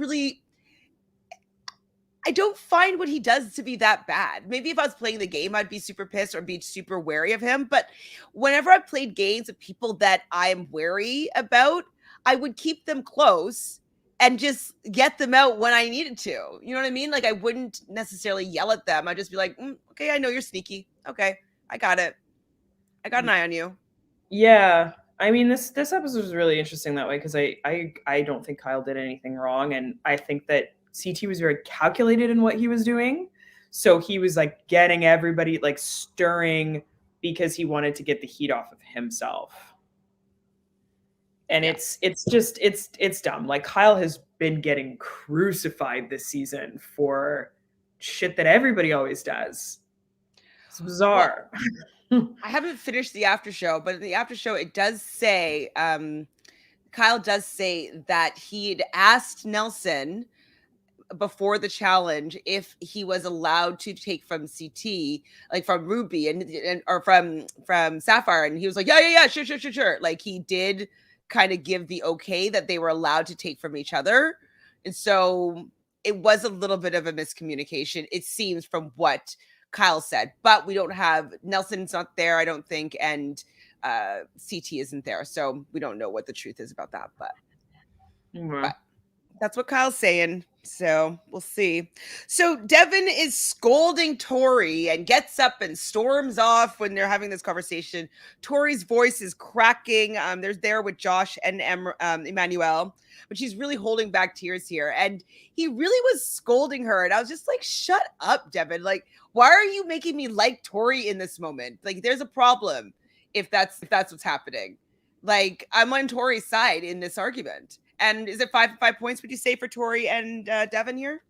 find what he does to be that bad. Maybe if I was playing the game, I'd be super pissed or be super wary of him. But whenever I've played games with people that I'm wary about, I would keep them close and just get them out when I needed to. You know what I mean? Like, I wouldn't necessarily yell at them. I'd just be like, okay, I know you're sneaky. Okay, I got it. I got an eye on you. Yeah. I mean, this episode was really interesting that way because I don't think Kyle did anything wrong. And I think that CT was very calculated in what he was doing. So he was like getting everybody like stirring because he wanted to get the heat off of himself. And it's dumb. Like, Kyle has been getting crucified this season for shit that everybody always does. It's bizarre. Well, I haven't finished the after show, but in the after show, it does say, Kyle does say that he'd asked Nelson before the challenge if he was allowed to take from CT, like from Ruby and or from Sapphire, and he was like, yeah, sure. Like, he did kind of give the okay that they were allowed to take from each other. And so it was a little bit of a miscommunication, it seems, from what Kyle said. But we don't have, Nelson's not there, I don't think, and CT isn't there. So we don't know what the truth is about that. But that's what Kyle's saying. So we'll see. So Devin is scolding Tori and gets up and storms off when they're having this conversation. Tori's voice is cracking. There's there with Josh and Emanuel, but she's really holding back tears here. And he really was scolding her. And I was just like, shut up, Devin. Like, why are you making me like Tori in this moment? Like, there's a problem if that's what's happening. Like, I'm on Tori's side in this argument. And is it 5 points, would you say, for Tori and Devin here?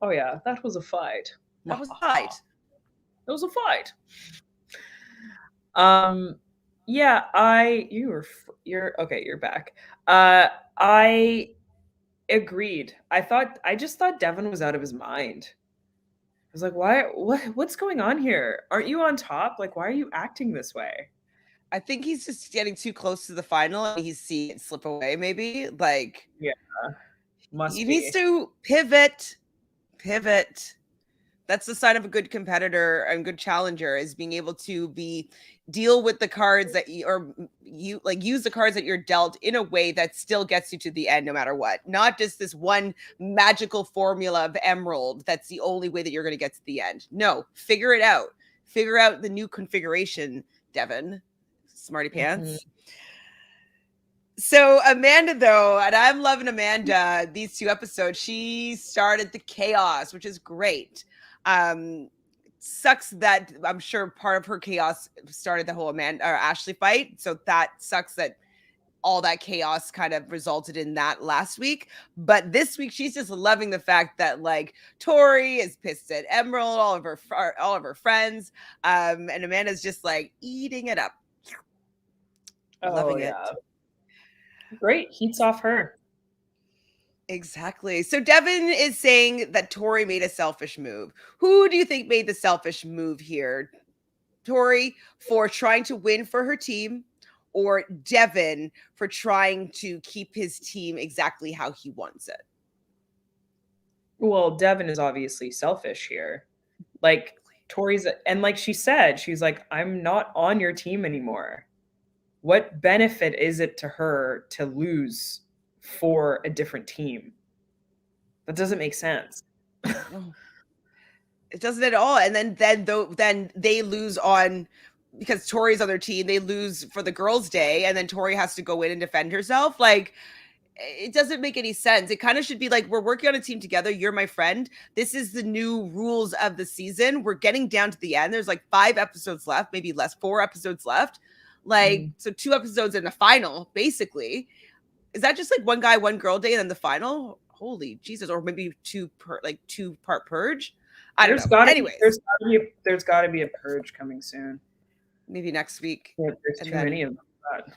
Oh, yeah. That was a fight. That was a fight. It was a fight. Yeah, you're back. I agreed. I just thought Devin was out of his mind. I was like, what's going on here? Aren't you on top? Like, why are you acting this way? I think he's just getting too close to the final and he's seeing it slip away, maybe. Like, yeah, he needs to pivot. That's the sign of a good competitor and good challenger, is being able to deal with the cards that you use the cards that you're dealt in a way that still gets you to the end no matter what. Not just this one magical formula of Emerald that's the only way that you're going to get to the end. No, figure it out. Figure out the new configuration, Devin. Smarty pants. Mm-hmm. So Amanda, though, and I'm loving Amanda these 2 episodes, she started the chaos, which is great. Sucks that I'm sure part of her chaos started the whole Ashley fight. So that sucks that all that chaos kind of resulted in that last week. But this week, she's just loving the fact that, like, Tori is pissed at Emerald, all of her friends, and Amanda's just like eating it up. Loving it. Great. Heats off her. Exactly. So Devin is saying that Tori made a selfish move. Who do you think made the selfish move here? Tori for trying to win for her team, or Devin for trying to keep his team exactly how he wants it? Well, Devin is obviously selfish here. Like Tori's, and like she said, she's like, I'm not on your team anymore. What benefit is it to her to lose for a different team? That doesn't make sense. No, it doesn't at all. And then they lose on, because Tori's on their team, they lose for the girls' day, and then Tori has to go in and defend herself. Like, it doesn't make any sense. It kind of should be like, we're working on a team together. You're my friend. This is the new rules of the season. We're getting down to the end. There's like 5 episodes left, maybe less, 4 episodes left. Like, so 2 episodes in the final, basically. Is that just like one guy, one girl day, and then the final? Holy Jesus. Or maybe 2-part purge. I don't know. Anyways, there's got to be a purge coming soon. Maybe next week. Yeah, there's too many of them.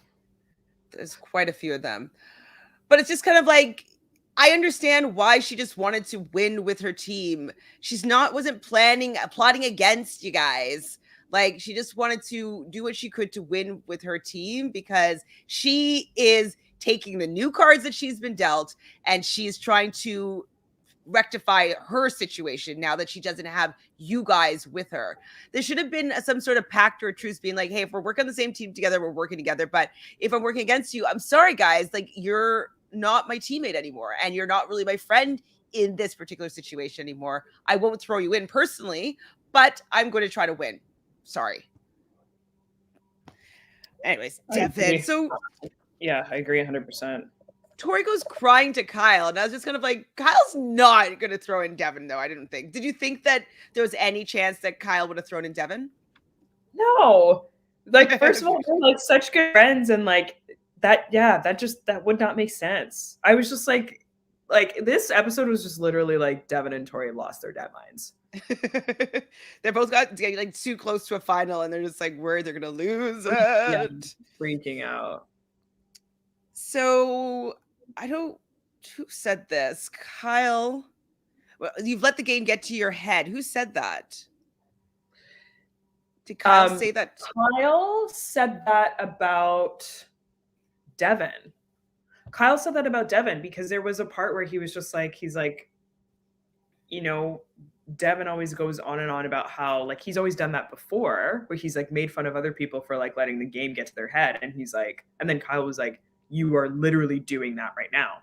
There's quite a few of them. But it's just kind of like, I understand why she just wanted to win with her team. Wasn't plotting against you guys. Like, she just wanted to do what she could to win with her team, because she is taking the new cards that she's been dealt, and she's trying to rectify her situation now that she doesn't have you guys with her. There should have been some sort of pact or truce, being like, hey, if we're working on the same team together, we're working together. But if I'm working against you, I'm sorry, guys. Like, you're not my teammate anymore, and you're not really my friend in this particular situation anymore. I won't throw you in personally, but I'm going to try to win. Sorry. Anyways, Devin. So yeah, I agree 100%. Tori goes crying to Kyle, and I was just kind of like, Kyle's not going to throw in Devin, though, I didn't think. Did you think that there was any chance that Kyle would have thrown in Devin? No. Like, first of all, they're like such good friends, and like that would not make sense. I was just like this episode was just literally like Devin and Tori lost their deadlines. They both got like too close to a final, and they're just like worried they're going to lose it. Yeah, freaking out. So I don't, who said this? Kyle, well, you've let the game get to your head. Who said that? Did Kyle say that? Kyle said that about Devin. Kyle said that about Devin because there was a part where he was just like, he's like, you know, Devin always goes on and on about how like he's always done that before, where he's like made fun of other people for like letting the game get to their head. And he's like, and then Kyle was like, you are literally doing that right now.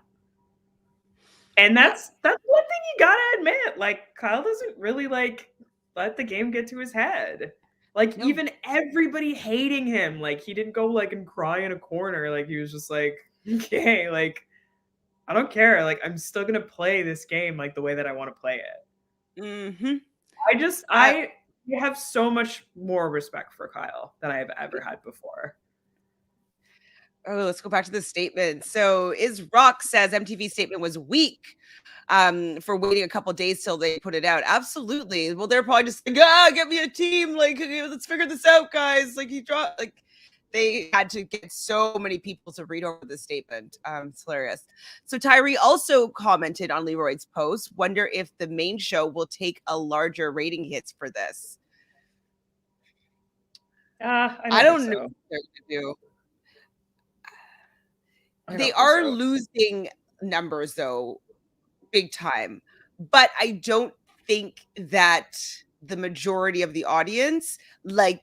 And that's one thing you gotta admit. Like, Kyle doesn't really like let the game get to his head. Like, no. Even everybody hating him, like he didn't go like and cry in a corner. Like, he was just like, okay, like I don't care. Like, I'm still gonna play this game like the way that I want to play it. Mm-hmm. I have so much more respect for Kyle than I have ever had before. Oh, let's go back to the statement. So Rock says MTV statement was weak for waiting a couple days till they put it out. Absolutely. Well, they're probably just like, get me a team. Like, let's figure this out, guys. Like, they had to get so many people to read over the statement. It's hilarious. So Tyree also commented on Leroy's post, wonder if the main show will take a larger rating hits for this. I don't know what they're going to do. They are losing numbers, though, big time. But I don't think that the majority of the audience, like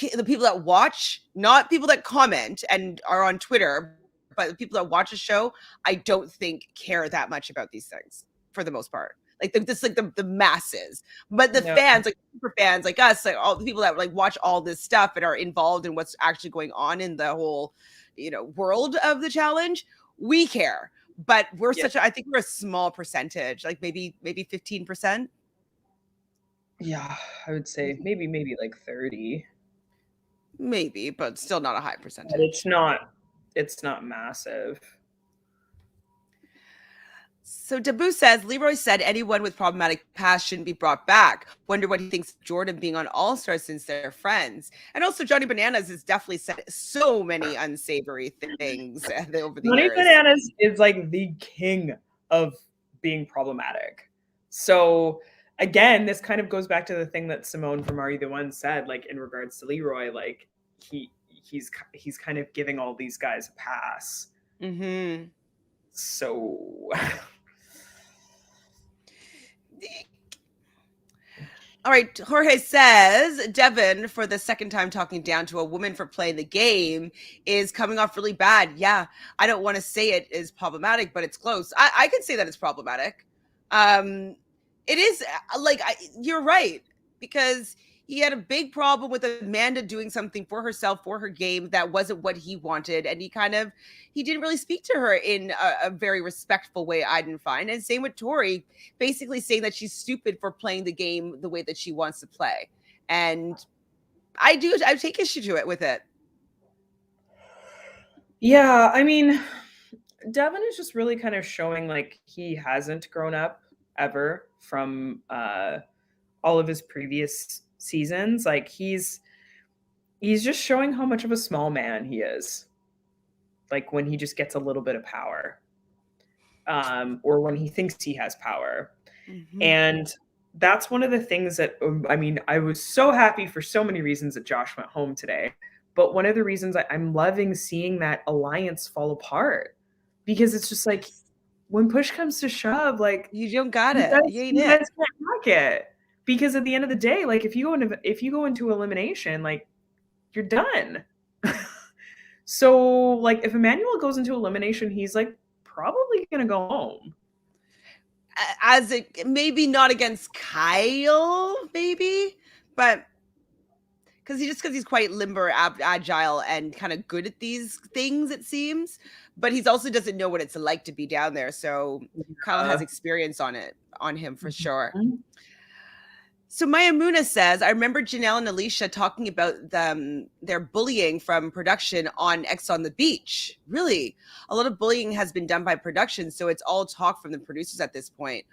the people that watch, not people that comment and are on Twitter, but the people that watch a show, I don't think care that much about these things for the most part. Like the masses, but the fans, like super fans, like us, like all the people that like watch all this stuff and are involved in what's actually going on in the whole, world of the challenge, we care. But we're I think we're a small percentage, like maybe 15%. Yeah, I would say maybe like 30. Maybe, but still not a high percentage. But it's not massive. So Dabu says, Leroy said anyone with problematic past shouldn't be brought back. Wonder what he thinks of Jordan being on All-Stars since they're friends. And also Johnny Bananas has definitely said so many unsavory things over the Johnny years. Bananas is like the king of being problematic. So again, this kind of goes back to the thing that Simone from Are You the One said, like in regards to Leroy, like he's kind of giving all these guys a pass. Mm-hmm. So All right, Jorge says Devin, for the second time talking down to a woman for playing the game, is coming off really bad. Yeah, I don't want to say it is problematic, but it's close. I can say that it's problematic. It is like you're right, because he had a big problem with Amanda doing something for herself, for her game, that wasn't what he wanted, and he didn't really speak to her in a very respectful way, I didn't find. And same with Tori, basically saying that she's stupid for playing the game the way that she wants to play. And I take issue to it with it. Yeah, I mean, Devin is just really kind of showing like he hasn't grown up ever from all of his previous seasons. Like he's just showing how much of a small man he is. Like when he just gets a little bit of power. Or when he thinks he has power. Mm-hmm. And that's one of the things that, I mean, I was so happy for so many reasons that Josh went home today. But one of the reasons I'm loving seeing that alliance fall apart, because it's just like when push comes to shove, like you don't got it. You guys can't hack it. Because at the end of the day, like if you go into elimination, like you're done. So like if Emanuel goes into elimination, he's like probably gonna go home. As it maybe not against Kyle, maybe, but because he's quite limber, agile, and kind of good at these things, it seems. But he's also doesn't know what it's like to be down there. So Kyle has experience on him for sure. So Maya Muna says, I remember Janelle and Alicia talking about their bullying from production on X on the Beach. Really? A lot of bullying has been done by production, so it's all talk from the producers at this point.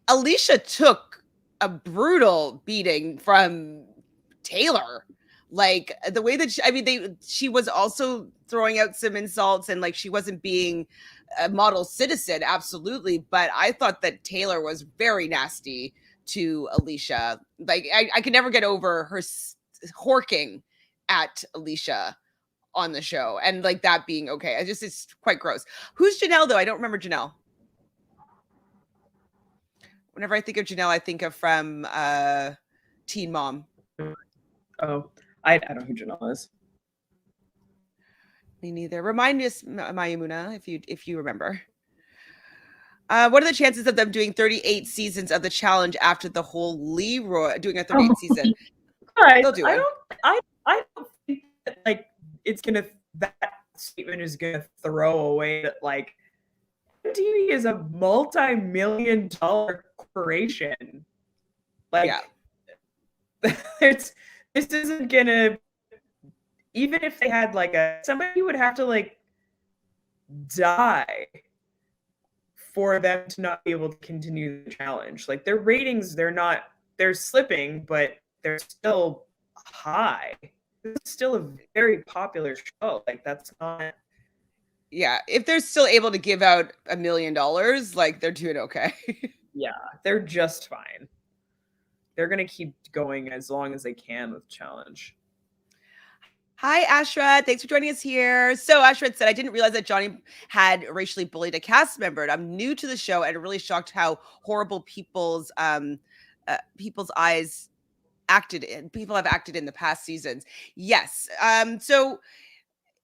Alicia took a brutal beating from Taylor. Like the way that she was also throwing out some insults, and like she wasn't being a model citizen, absolutely. But I thought that Taylor was very nasty to Alicia. Like I could never get over her horking at Alicia on the show, and like that being okay. It's quite gross. Who's Janelle though? I don't remember Janelle. Whenever I think of Janelle, I think of from Teen Mom. Oh, I don't know who Janelle is. Me neither. Remind us, Mayamuna, if you remember. What are the chances of them doing 38 seasons of the challenge after the whole Leroy doing a 38 season? They'll do it. I don't think that, like that statement is gonna throw away that like MTV is a multi-million-dollar corporation. Like, this isn't gonna. Even if they had like somebody would have to like die for them to not be able to continue the challenge. Like their ratings, they're slipping, but they're still high. It's still a very popular show. Like that's not. Yeah, if they're still able to give out $1 million, like they're doing okay. Yeah, they're just fine. They're gonna keep going as long as they can with challenge. Hi, Ashra. Thanks for joining us here. So Ashra said, I didn't realize that Johnny had racially bullied a cast member. And I'm new to the show and really shocked how horrible people's eyes people have acted in the past seasons. Yes. So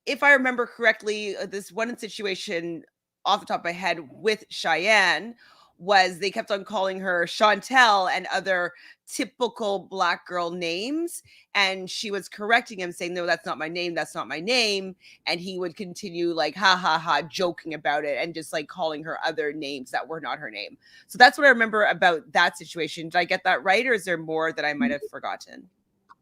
if I remember correctly, this one situation off the top of my head with Cheyenne was they kept on calling her Chantele and other typical Black girl names. And she was correcting him saying, no, that's not my name. That's not my name. And he would continue like, ha, ha, ha, joking about it and just like calling her other names that were not her name. So that's what I remember about that situation. Did I get that right? Or is there more that I might have forgotten?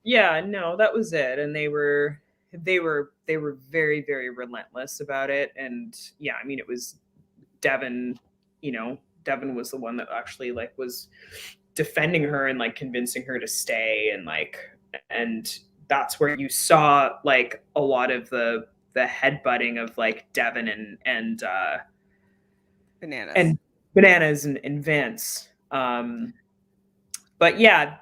Yeah, no, that was it. And they were very, very relentless about it. And yeah, I mean, it was Devin, Devin was the one that actually like was defending her and like convincing her to stay, and that's where you saw like a lot of the headbutting of like Devin and Bananas and Vince. But yeah,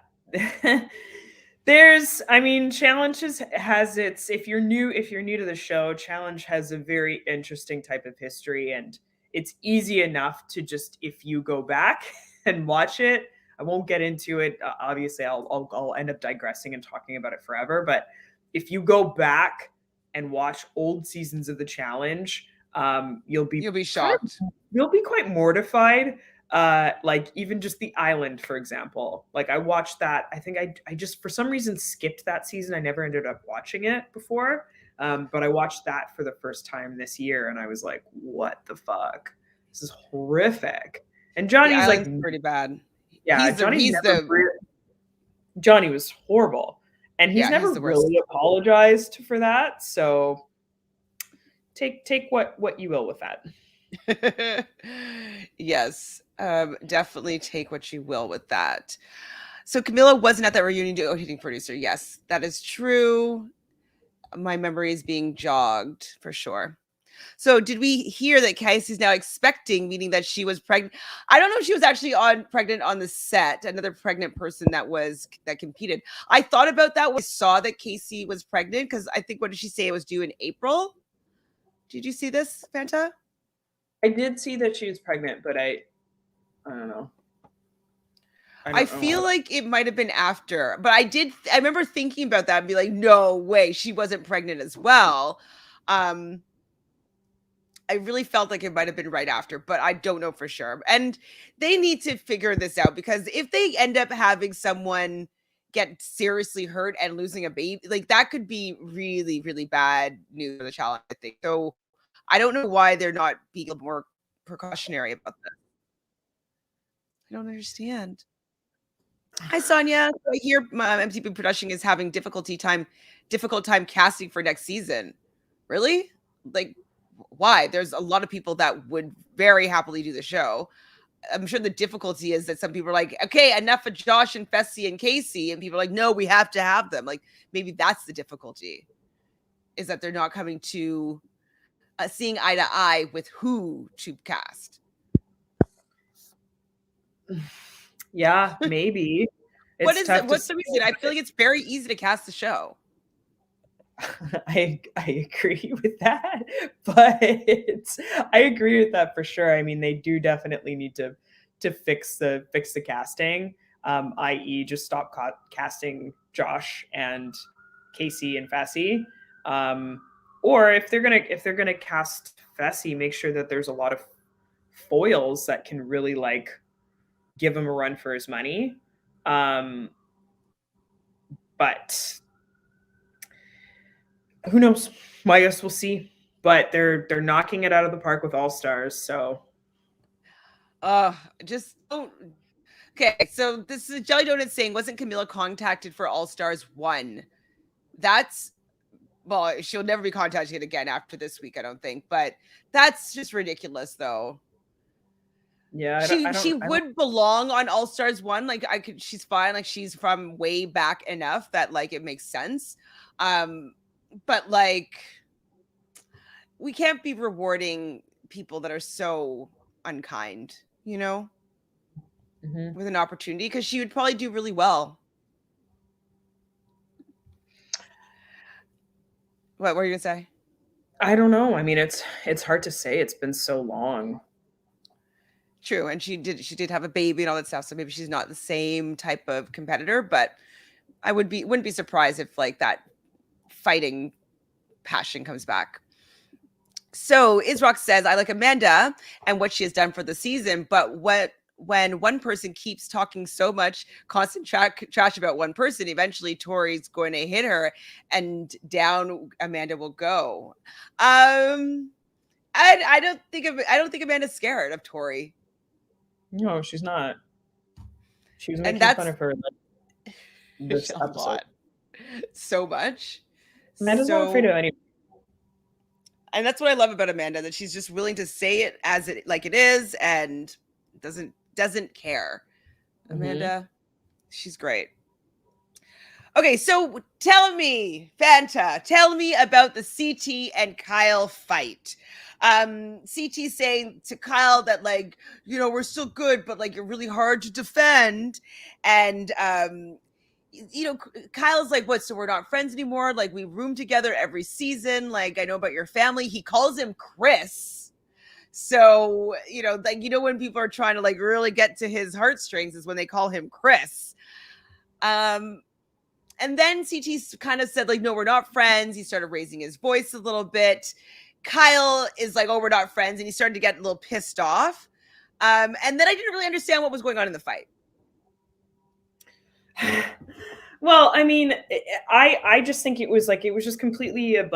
Challenge has its, if you're new to the show, Challenge has a very interesting type of history, and it's easy enough to just, if you go back and watch it. I won't get into it. Obviously, I'll end up digressing and talking about it forever. But if you go back and watch old seasons of the challenge, you'll be shocked. You'll be quite mortified. Like even just The Island, for example. Like I watched that. I think I just for some reason skipped that season. I never ended up watching it before. But I watched that for the first time this year, and I was like, "What the fuck? This is horrific." And Johnny's like pretty bad. Yeah, Johnny was horrible, and he's never really apologized for that. So take what you will with that. Yes, definitely take what you will with that. So Camilla wasn't at that reunion hitting producer. Yes, that is true. My memory is being jogged for sure. So did we hear that Kaycee's now expecting, meaning that she was pregnant? I don't know if she was actually pregnant on the set, another pregnant person that competed. I thought about that when I saw that Kaycee was pregnant, because I think, what did she say? It was due in April. Did you see this, Fanta? I did see that she was pregnant, but I don't know. I feel like it might have been after, but I remember thinking about that and be like, no way, she wasn't pregnant as well. I really felt like it might have been right after, but I don't know for sure. And they need to figure this out, because if they end up having someone get seriously hurt and losing a baby, like that could be really, really bad news for the challenge, I think. So I don't know why they're not being more precautionary about this. I don't understand. Hi, Sonia. So I hear MTV production is having difficult time casting for next season. Really? Like, why? There's a lot of people that would very happily do the show. I'm sure the difficulty is that some people are like, okay, enough of Josh and Fessy and Kaycee, and people are like, no, we have to have them. Like, maybe that's the difficulty, is that they're not coming to seeing eye to eye with who to cast. Yeah, maybe. What's the reason? I feel like it's very easy to cast the show. I agree with that, but I agree with that for sure. I mean, they do definitely need to fix the casting, i.e., just stop casting Josh and Kaycee and Fessy, or if they're gonna cast Fessy, make sure that there's a lot of foils that can really like give him a run for his money. But who knows? Well, I guess we'll see. But they're knocking it out of the park with All Stars. So, just don't. Okay, so this is Jelly Donut saying, wasn't Camilla contacted for All Stars 1? Well, she'll never be contacted again after this week, I don't think. But that's just ridiculous, though. Yeah, she would belong on All Stars 1. Like, she's fine. Like, she's from way back enough that like it makes sense. But like, we can't be rewarding people that are so unkind, you know, with an opportunity, because she would probably do really well. What were you gonna say? I don't know. I mean, it's hard to say. It's been so long. True, and she did have a baby and all that stuff, so maybe she's not the same type of competitor. But I wouldn't be surprised if like that fighting passion comes back. So Isrock says, I like Amanda and what she has done for the season, but when one person keeps talking so much constant trash about one person, eventually Tori's going to hit her and down Amanda will go. I don't think Amanda's scared of Tori. No, she's not. She was making fun of her this episode. So much. Amanda's not afraid of anything. And that's what I love about Amanda, that she's just willing to say it as it like it is and doesn't care. Amanda, she's great. Okay, so tell me, Fanta, tell me about the CT and Kyle fight. CT saying to Kyle that, like, you know, we're still good, but like you're really hard to defend. And you know, Kyle's like, what, so we're not friends anymore? Like, we room together every season. Like, I know about your family. He calls him Chris. So, when people are trying to really get to his heartstrings is when they call him Chris. And then CT kind of said, no, we're not friends. He started raising his voice a little bit. Kyle is like, oh, we're not friends. And he started to get a little pissed off. And then I didn't really understand what was going on in the fight. Well, I mean, I just think it was just completely a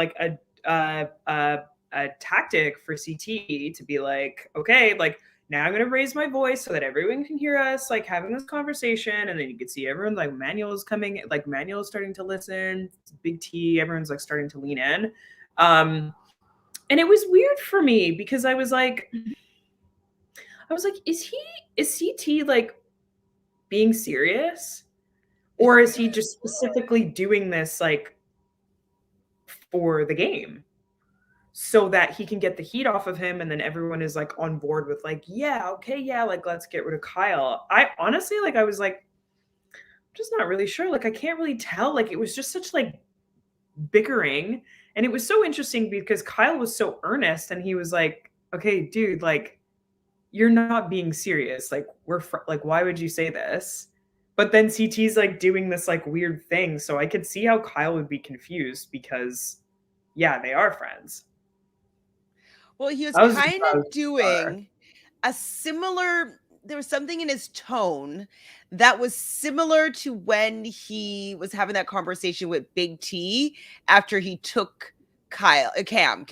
tactic for CT to be like, okay, now I'm going to raise my voice so that everyone can hear us, having this conversation. And then you can see everyone, Manuel is coming, Manuel is starting to listen. It's big T, everyone's starting to lean in. And it was weird for me because I was like, is CT being serious? Or is he just specifically doing this for the game so that he can get the heat off of him and then everyone is on board with yeah, okay, yeah, let's get rid of Kyle. I honestly I was just not really sure. I can't really tell. It was just such bickering. And it was so interesting because Kyle was so earnest and he was like, okay, dude, you're not being serious. Why would you say this? But then CT's doing this weird thing. So I could see how Kyle would be confused because, yeah, they are friends. Well, he was kind of doing a similar, there was something in his tone that was similar to when he was having that conversation with Big T after he took Killer Cam.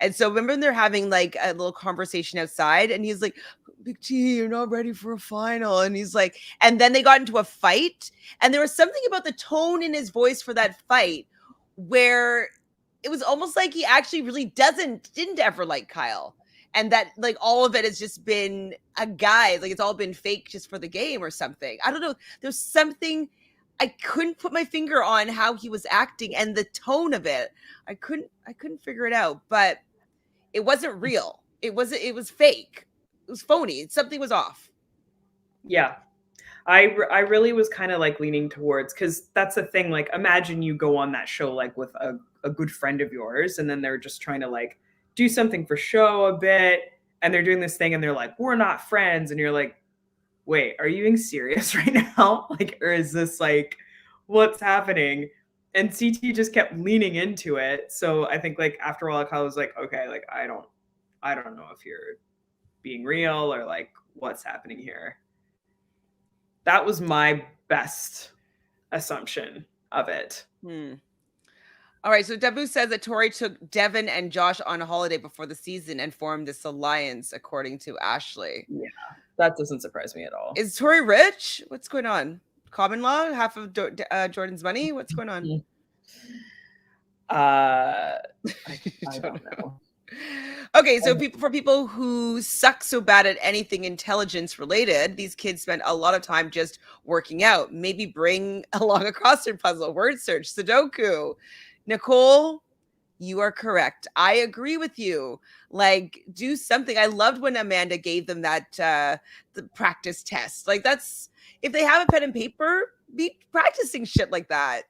And so remember they're having a little conversation outside and he's like, Big T, you're not ready for a final. And he's like, and then they got into a fight. And there was something about the tone in his voice for that fight where it was almost like he actually really didn't ever like Kyle. And that all of it has just been a guise. It's all been fake just for the game or something. I don't know. There's something I couldn't put my finger on how he was acting and the tone of it. I couldn't figure it out, but it wasn't real. It was fake. It was phony. Something was off. Yeah. I really was kind of leaning towards, because that's the thing. Imagine you go on that show with a good friend of yours, and then they're just trying to do something for show a bit, and they're doing this thing, and they're like, we're not friends, and you're like, wait, are you being serious right now? Or is this what's happening? And CT just kept leaning into it. So I think after a while, Kyle was like, okay, I don't know if you're being real or what's happening here. That was my best assumption of it. All right. So Dabu says that Tori took Devin and Josh on a holiday before the season and formed this alliance, according to Ashley. Yeah, that doesn't surprise me at all. Is Tori rich? What's going on? Common law? Half of Jordan's money? What's going on? I don't know. Okay, so for people who suck so bad at anything intelligence related, these kids spend a lot of time just working out. Maybe bring along a crossword puzzle, word search, Sudoku. Nicole, you are correct. I agree with you. Do something. I loved when Amanda gave them that the practice test. That's, if they have a pen and paper, be practicing shit like that.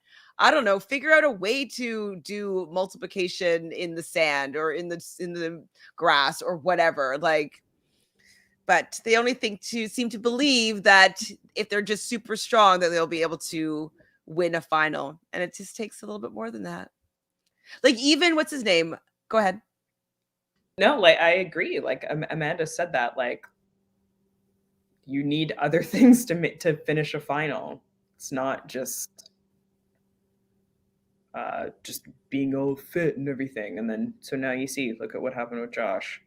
I don't know, figure out a way to do multiplication in the sand or in the grass or whatever. But they only seem to believe that if they're just super strong, that they'll be able to win a final. And it just takes a little bit more than that. Even what's his name? Go ahead. No, I agree. Amanda said that, you need other things to finish a final. It's not just being all fit and everything. And then, so now you see, look at what happened with Josh.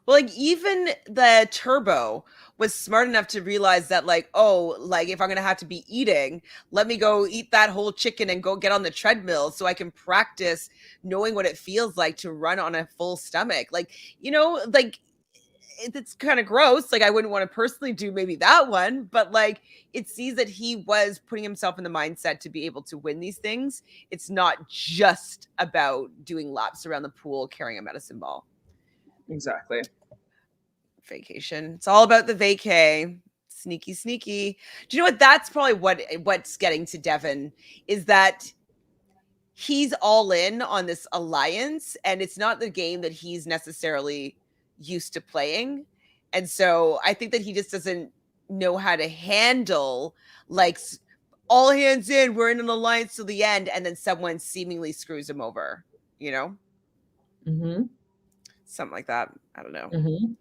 Well, even the Turbo was smart enough to realize that, if I'm going to have to be eating, let me go eat that whole chicken and go get on the treadmill so I can practice knowing what it feels like to run on a full stomach. It's kind of gross. I wouldn't want to personally do maybe that one, but it sees that he was putting himself in the mindset to be able to win these things. It's not just about doing laps around the pool, carrying a medicine ball. Exactly. Vacation. It's all about the vacay. Sneaky. Do you know what? That's probably what's getting to Devin, is that he's all in on this alliance, and it's not the game that he's necessarily used to playing. And so I think that he just doesn't know how to handle, like, all hands in, we're in an alliance to the end, and then someone seemingly screws him over, you know? Mm-hmm. Something like that. I don't know. Mm-hmm.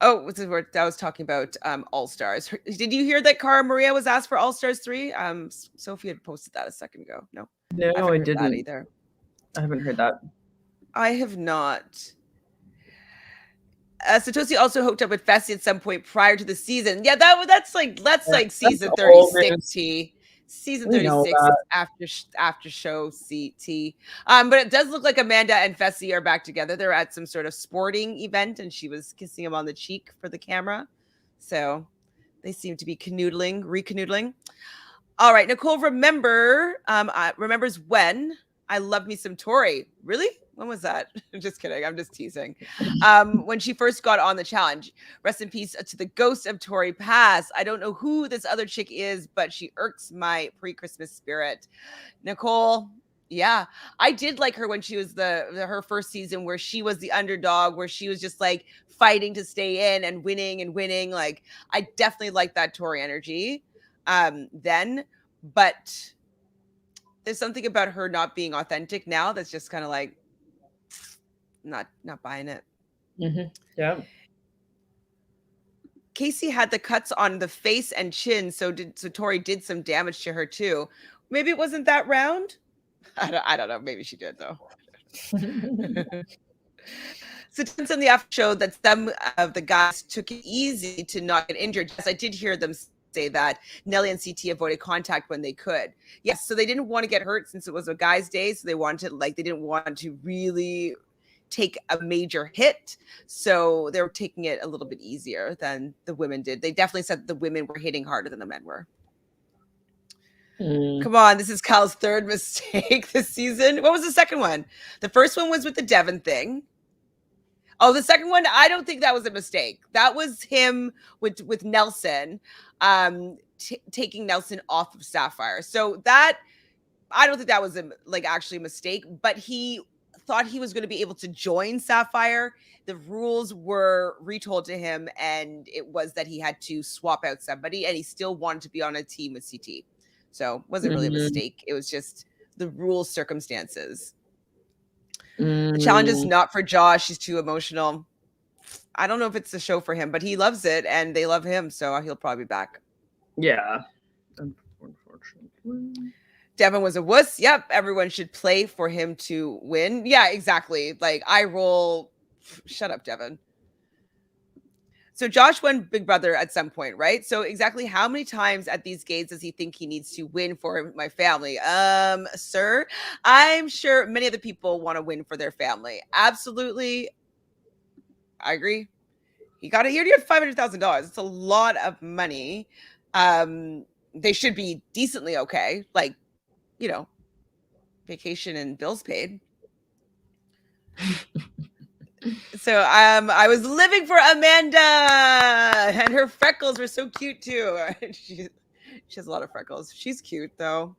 Oh, this is where I was talking about All Stars. Did you hear that Cara Maria was asked for All Stars 3? Sophie had posted that a second ago. No, No, I didn't. that either. I haven't heard that. I have not. Satoshi also hooked up with Fessy at some point prior to the season. Yeah, that's like season 36 T. Season 36 after show CT. But it does look like Amanda and Fessy are back together. They're at some sort of sporting event, and she was kissing him on the cheek for the camera. So they seem to be recanoodling. All right, Nicole remembers when I loved me some Tori. Really? When was that? I'm just kidding. I'm just teasing. When she first got on the challenge. Rest in peace to the ghost of Tori Pass. I don't know who this other chick is, but she irks my pre-Christmas spirit. Nicole, yeah, I did like her when she was her first season, where she was the underdog, where she was just like fighting to stay in and winning. Like, I definitely like that Tori energy then, but there's something about her not being authentic now that's just kind of like not buying it. Mm-hmm. Yeah. Kaycee had the cuts on the face and chin, so Tori did some damage to her too. Maybe it wasn't that round. I don't know. Maybe she did though. So since on the after show that some of the guys took it easy to not get injured. Yes, I did hear them say that Nelly and CT avoided contact when they could. Yes, so they didn't want to get hurt since it was a guy's day, so they didn't want to really take a major hit, so they were taking it a little bit easier than the women did. They definitely said the women were hitting harder than the men were. Come on, this is Kyle's third mistake this season. What was the second one? The first one was with the Devin thing. Oh, the second one, I don't think that was a mistake. That was him with Nelson, taking Nelson off of Sapphire. So that, I don't think that was actually a mistake, but he thought he was going to be able to join Sapphire. The rules were retold to him, and it was that he had to swap out somebody, and he still wanted to be on a team with CT. So it wasn't really a mistake. It was just the rule circumstances. The challenge is not for Josh. He's too emotional. I don't know if it's the show for him, but he loves it, and they love him, so he'll probably be back. Yeah. Unfortunately. Devin was a wuss. Yep. Everyone should play for him to win. Yeah, exactly. Like, I roll. Shut up, Devin. So Josh won Big Brother at some point, right? So exactly how many times at these games does he think he needs to win for my family? Sir, I'm sure many of the people want to win for their family. Absolutely. I agree. He got it. He already had $500,000. It's a lot of money. They should be decently okay. Like, you know, vacation and bills paid. So I was living for Amanda, and her freckles were so cute too. She has a lot of freckles. She's cute though.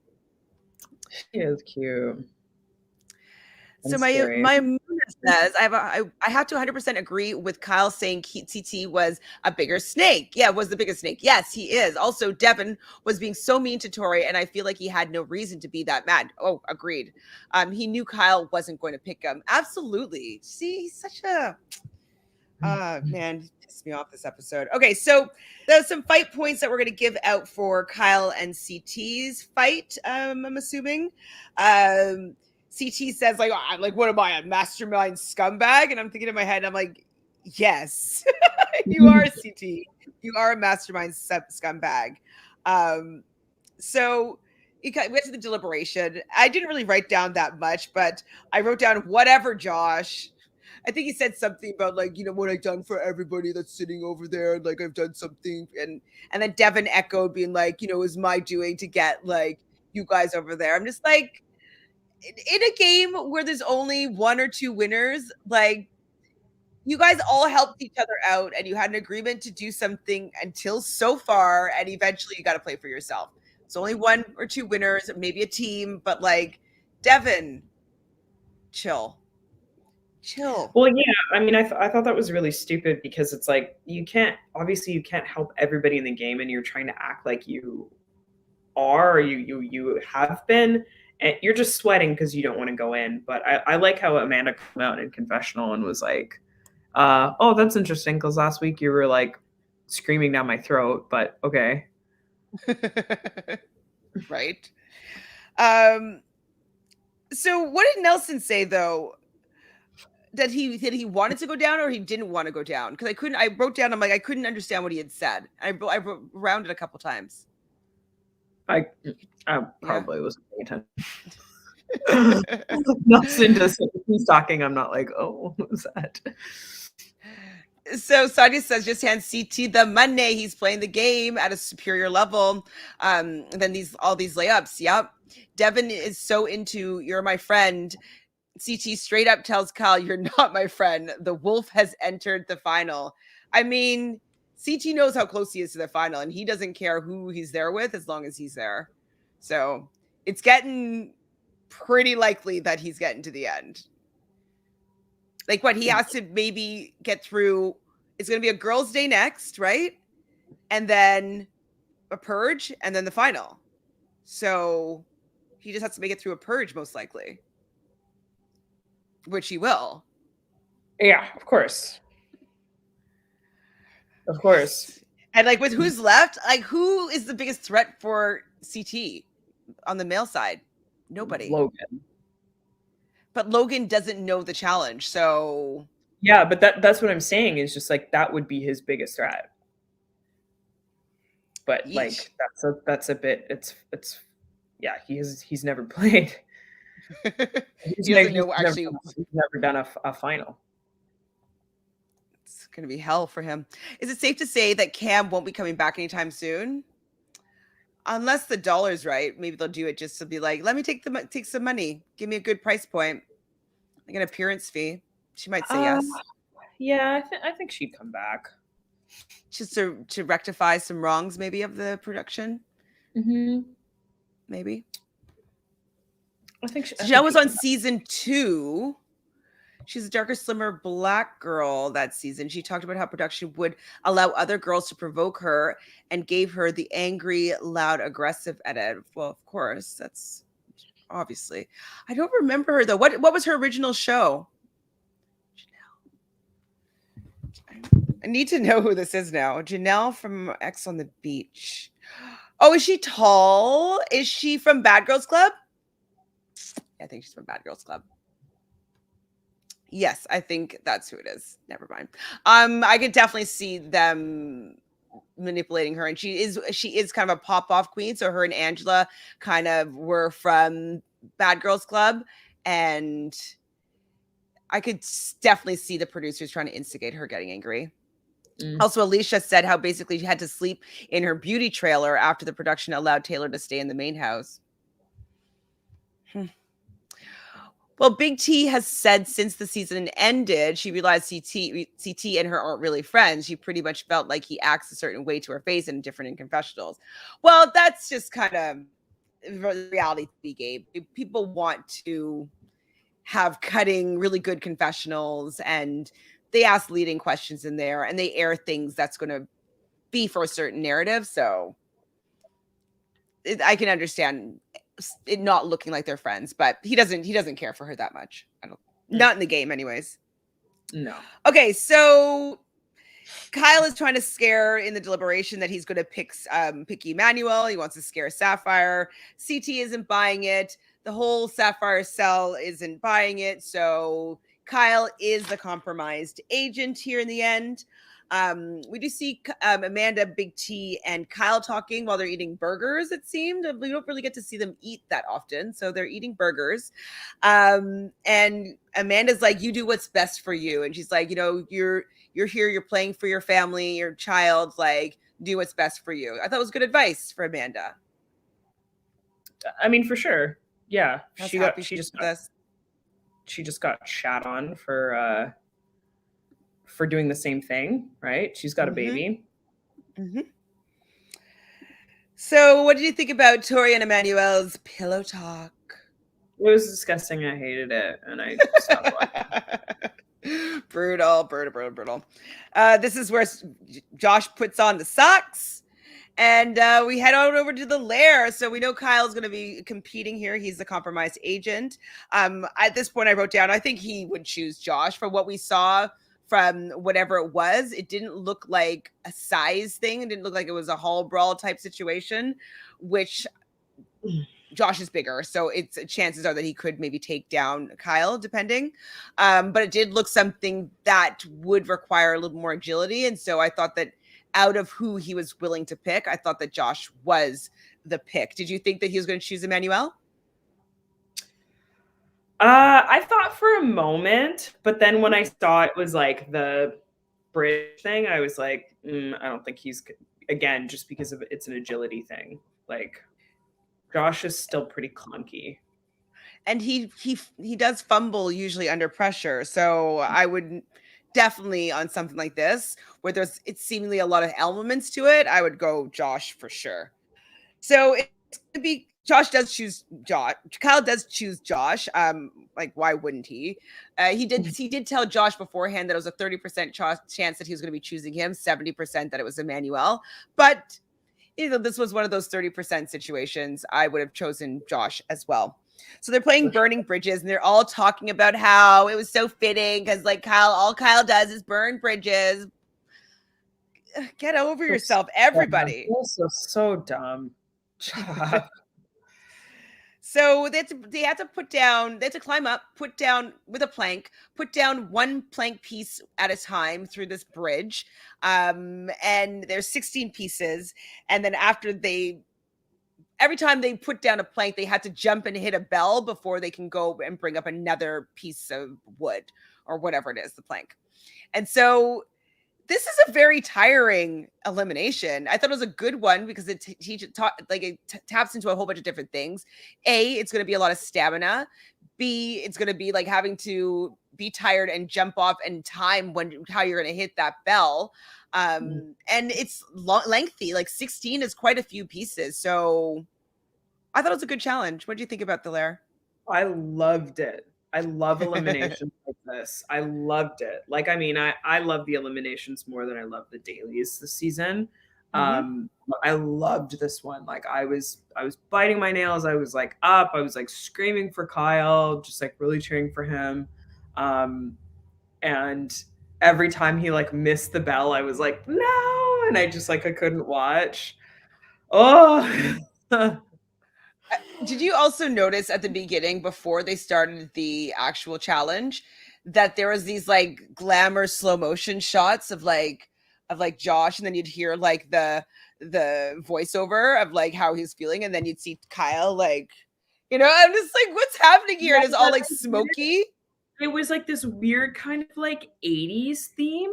She is cute. So my Muna says I have to 100% agree with Kyle saying TT was a bigger snake. Yeah, was the biggest snake. Yes, he is. Also, Devin was being so mean to Tori, and I feel like he had no reason to be that mad. Oh, agreed. He knew Kyle wasn't going to pick him. Absolutely. See, he's such a man, he pissed me off this episode. Okay, so there's some fight points that we're going to give out for Kyle and CT's fight. I'm assuming. CT says, what am I, a mastermind scumbag? And I'm thinking in my head, I'm like, yes, you are CT. You are a mastermind scumbag. So we went to the deliberation. I didn't really write down that much, but I wrote down whatever, Josh. I think he said something about what I've done for everybody that's sitting over there. Like, I've done something. And then Devin echoed being like, it was my doing to get you guys over there. I'm just like, in a game where there's only one or two winners, you guys all helped each other out, and you had an agreement to do something until so far, and eventually you got to play for yourself. It's only one or two winners, maybe a team, but Devin, chill. Well, yeah, I mean, I thought that was really stupid because it's like you can't help everybody in the game, and you're trying to act like you are, or you have been, and you're just sweating because you don't want to go in. But I like how Amanda came out in confessional and was like, "Oh, that's interesting because last week you were like screaming down my throat." But okay, right. So what did Nelson say though? That he wanted to go down or he didn't want to go down? Because I wrote down, I'm like, I couldn't understand what he had said. I rounded a couple times. I probably wasn't paying attention. Nelson does he's talking. I'm not like, oh, what was that? So Sadia says, just hand CT the money. He's playing the game at a superior level. And then all these layups. Yep. Devin is so into you're my friend. CT straight up tells Kyle, you're not my friend. The wolf has entered the final. I mean, CT knows how close he is to the final, and he doesn't care who he's there with as long as he's there. So it's getting pretty likely that he's getting to the end. Like what he has to maybe get through. It's going to be a girls' day next, right? And then a purge, and then the final. So he just has to make it through a purge, most likely. Which he will. Yeah, of course. Of course. And like with who's left, like who is the biggest threat for CT on the male side? Nobody. Logan. But Logan doesn't know the challenge, so yeah, but that's what I'm saying is just like that would be his biggest threat. But Yeesh. Like that's a bit it's yeah, he's never played. He's never done a final. It's gonna be hell for him. Is it safe to say that Cam won't be coming back anytime soon? Unless the dollar's right, maybe they'll do it just to be like, let me take some money, give me a good price point, like an appearance fee. She might say yes. Yeah, I think she'd come back just to rectify some wrongs, maybe of the production. Mm-hmm. Maybe. I think she was on season 2. She's a darker, slimmer black girl that season. She talked about how production would allow other girls to provoke her and gave her the angry, loud, aggressive edit. Well, of course, that's obviously. I don't remember her though. What was her original show? I need to know who this is now. Janelle from X on the Beach. Oh, is she tall? Is she from Bad Girls Club? I think she's from Bad Girls Club. Yes, I think that's who it is. Never mind. I could definitely see them manipulating her, and she is kind of a pop-off queen. So her and Angela kind of were from Bad Girls Club, and I could definitely see the producers trying to instigate her getting angry. Also, Alicia said how basically she had to sleep in her beauty trailer after the production allowed Taylor to stay in the main house. Well, Big T has said since the season ended, she realized CT and her aren't really friends. She pretty much felt like he acts a certain way to her face and different in confessionals. Well, that's just kind of reality TV game. People want to have cutting, really good confessionals, and they ask leading questions in there, and they air things that's going to be for a certain narrative. So I can understand it not looking like they're friends, but he doesn't care for her that much. Not in the game anyways. No. Okay, so Kyle is trying to scare in the deliberation that he's going to pick Emanuel. He wants to scare Sapphire. CT isn't buying it. The whole Sapphire cell isn't buying it. So Kyle is the compromised agent here in the end. We do see Amanda, Big T, and Kyle talking while they're eating burgers, it seemed. We don't really get to see them eat that often, so they're eating burgers. And Amanda's like, you do what's best for you. And she's like, you're here, you're playing for your family, your child, like, do what's best for you. I thought it was good advice for Amanda. I mean, for sure. Yeah. She just got shat on for doing the same thing, right? She's got a baby. Mm-hmm. So what did you think about Tori and Emmanuel's pillow talk? It was disgusting. I hated it, and I stopped watching. Brutal. This is where Josh puts on the socks. And we head on over to the lair. So we know Kyle's going to be competing here. He's the compromised agent. At this point, I wrote down, I think he would choose Josh. For what we saw from whatever it was, it didn't look like a size thing. It didn't look like it was a hall brawl type situation, which Josh is bigger. So it's chances are that he could maybe take down Kyle, depending. But it did look something that would require a little more agility. And so I thought that out of who he was willing to pick, I thought that Josh was the pick. Did you think that he was going to choose Emanuel? I thought for a moment, but then when I saw it was like the bridge thing, I was like, I don't think he's, again, just because of it's an agility thing. Like, Josh is still pretty clunky. And he does fumble usually under pressure. So I would definitely, on something like this, where there's it's seemingly a lot of elements to it, I would go Josh for sure. So it's gonna be Josh does choose Josh. Kyle does choose Josh. Like why wouldn't he? He did tell Josh beforehand that it was a 30% chance that he was going to be choosing him, 70% that it was Emanuel. But this was one of those 30% situations. I would have chosen Josh as well. So they're playing Burning Bridges, and they're all talking about how it was so fitting because, like, all Kyle does is burn bridges. Get over yourself, everybody. So dumb. So they had to climb up, put down with a plank, put down one plank piece at a time through this bridge. And there's 16 pieces. And then every time they put down a plank, they had to jump and hit a bell before they can go and bring up another piece of wood or whatever it is, the plank. And so this is a very tiring elimination. I thought it was a good one because it taps into a whole bunch of different things. A, it's going to be a lot of stamina. B, it's going to be like having to be tired and jump off and time how you're going to hit that bell. And it's lengthy. Like 16 is quite a few pieces. So I thought it was a good challenge. What do you think about the lair? I loved it. I love eliminations like this. I loved it. Like, I mean, I love the eliminations more than I love the dailies this season. I loved this one. Like, I was biting my nails. I was like up. I was like screaming for Kyle, just like really cheering for him. And every time he like missed the bell, I was like, no, and I just like I couldn't watch. Oh. Did you also notice at the beginning, before they started the actual challenge, that there was these like glamour slow motion shots of like Josh, and then you'd hear like the voiceover of like how he's feeling, and then you'd see Kyle like, I'm just like, what's happening here? And it's all like smoky. It was like this weird kind of like 80s theme,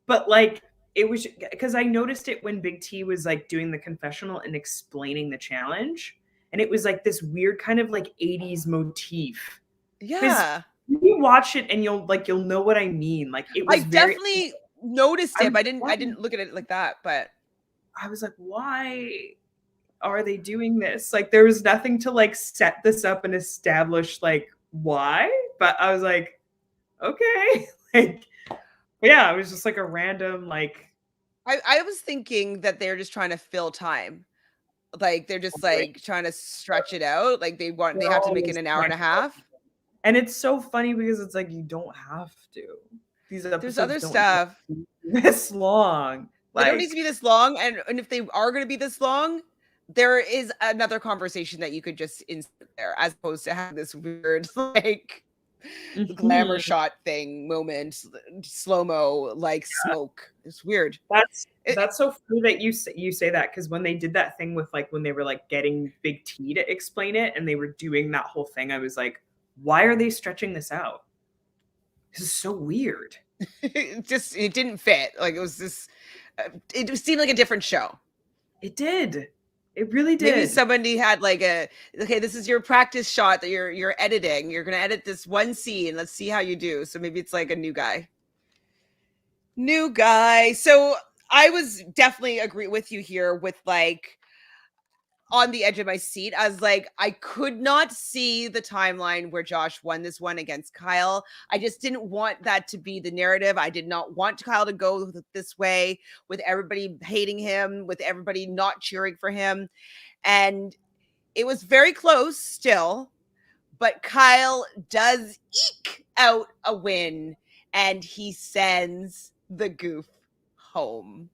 but like it was because I noticed it when Big T was like doing the confessional and explaining the challenge. And it was like this weird kind of like 80s motif. Yeah. You watch it and you'll know what I mean. Like it was definitely noticed it, but I didn't look at it like that, but I was like, why are they doing this? Like there was nothing to like set this up and establish like why, but I was like, okay. Like yeah, it was just like a random like I was thinking that they're just trying to fill time. Like they're just like trying to stretch it out. Like they have to make it an hour and a half. And it's so funny because it's like you don't have to. These episodes there's other stuff this long. They don't need to be this long, and if they are going to be this long, there is another conversation that you could just insert there, as opposed to having this weird like glamour shot thing moment, slow-mo like smoke. It's weird. That's so funny that you say that, because when they did that thing with like when they were like getting Big T to explain it and they were doing that whole thing, I was like, why are they stretching this out? This is so weird. it didn't fit. Like it was this it seemed like a different show. It did. It really did. Maybe somebody had like okay, this is your practice shot that you're editing. You're going to edit this one scene. Let's see how you do. So maybe it's like a new guy. So I was definitely agree with you here with like, on the edge of my seat. I was like, I could not see the timeline where Josh won this one against Kyle. I just didn't want that to be the narrative. I did not want Kyle to go this way with everybody hating him, with everybody not cheering for him. And it was very close still, but Kyle does eke out a win and he sends the goof home.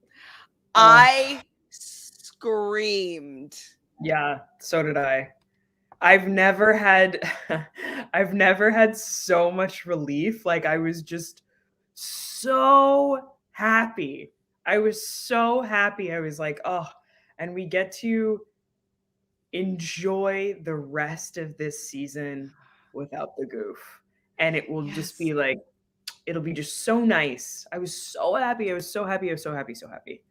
I screamed. Yeah, so did I. I've never had so much relief. Like, I was just so happy. I was so happy. I was like, oh, and we get to enjoy the rest of this season without the goof. And it will just be like, it'll be just so nice. I was so happy. I was so happy. I was so happy, so happy.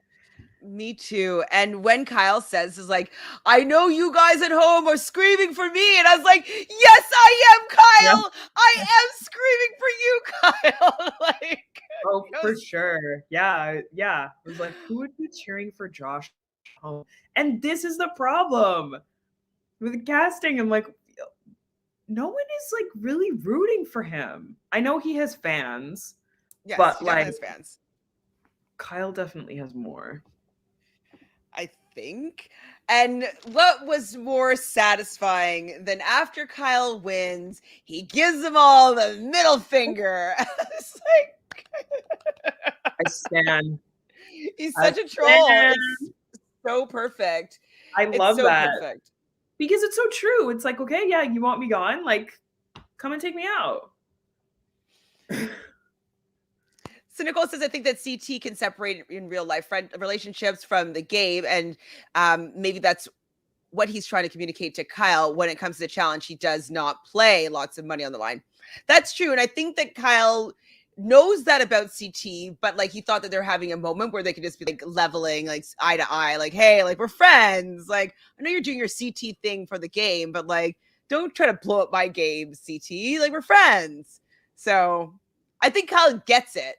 Me too. And when Kyle says, is like, I know you guys at home are screaming for me. And I was like, yes, I am, Kyle. Yeah. I am screaming for you, Kyle. Like, oh, for sure. Yeah. Yeah. It was like, who would be cheering for Josh home? And this is the problem with the casting. I'm like, no one is like really rooting for him. I know he has fans. Yes, but he like has fans. Kyle definitely has more. I think. And what was more satisfying than after Kyle wins, he gives them all the middle finger. It's like I stand. He's such a troll. It's so perfect. I love that. Perfect. Because it's so true. It's like, okay, yeah, you want me gone? Like, come and take me out. So Nicole says, I think that CT can separate in real life friend relationships from the game. And maybe that's what he's trying to communicate to Kyle. When it comes to the challenge, he does not play lots of money on the line. That's true. And I think that Kyle knows that about CT, but like he thought that they're having a moment where they could just be like leveling, like eye to eye, like, hey, like we're friends. Like, I know you're doing your CT thing for the game, but like, don't try to blow up my game, CT. Like, we're friends. So I think Kyle gets it.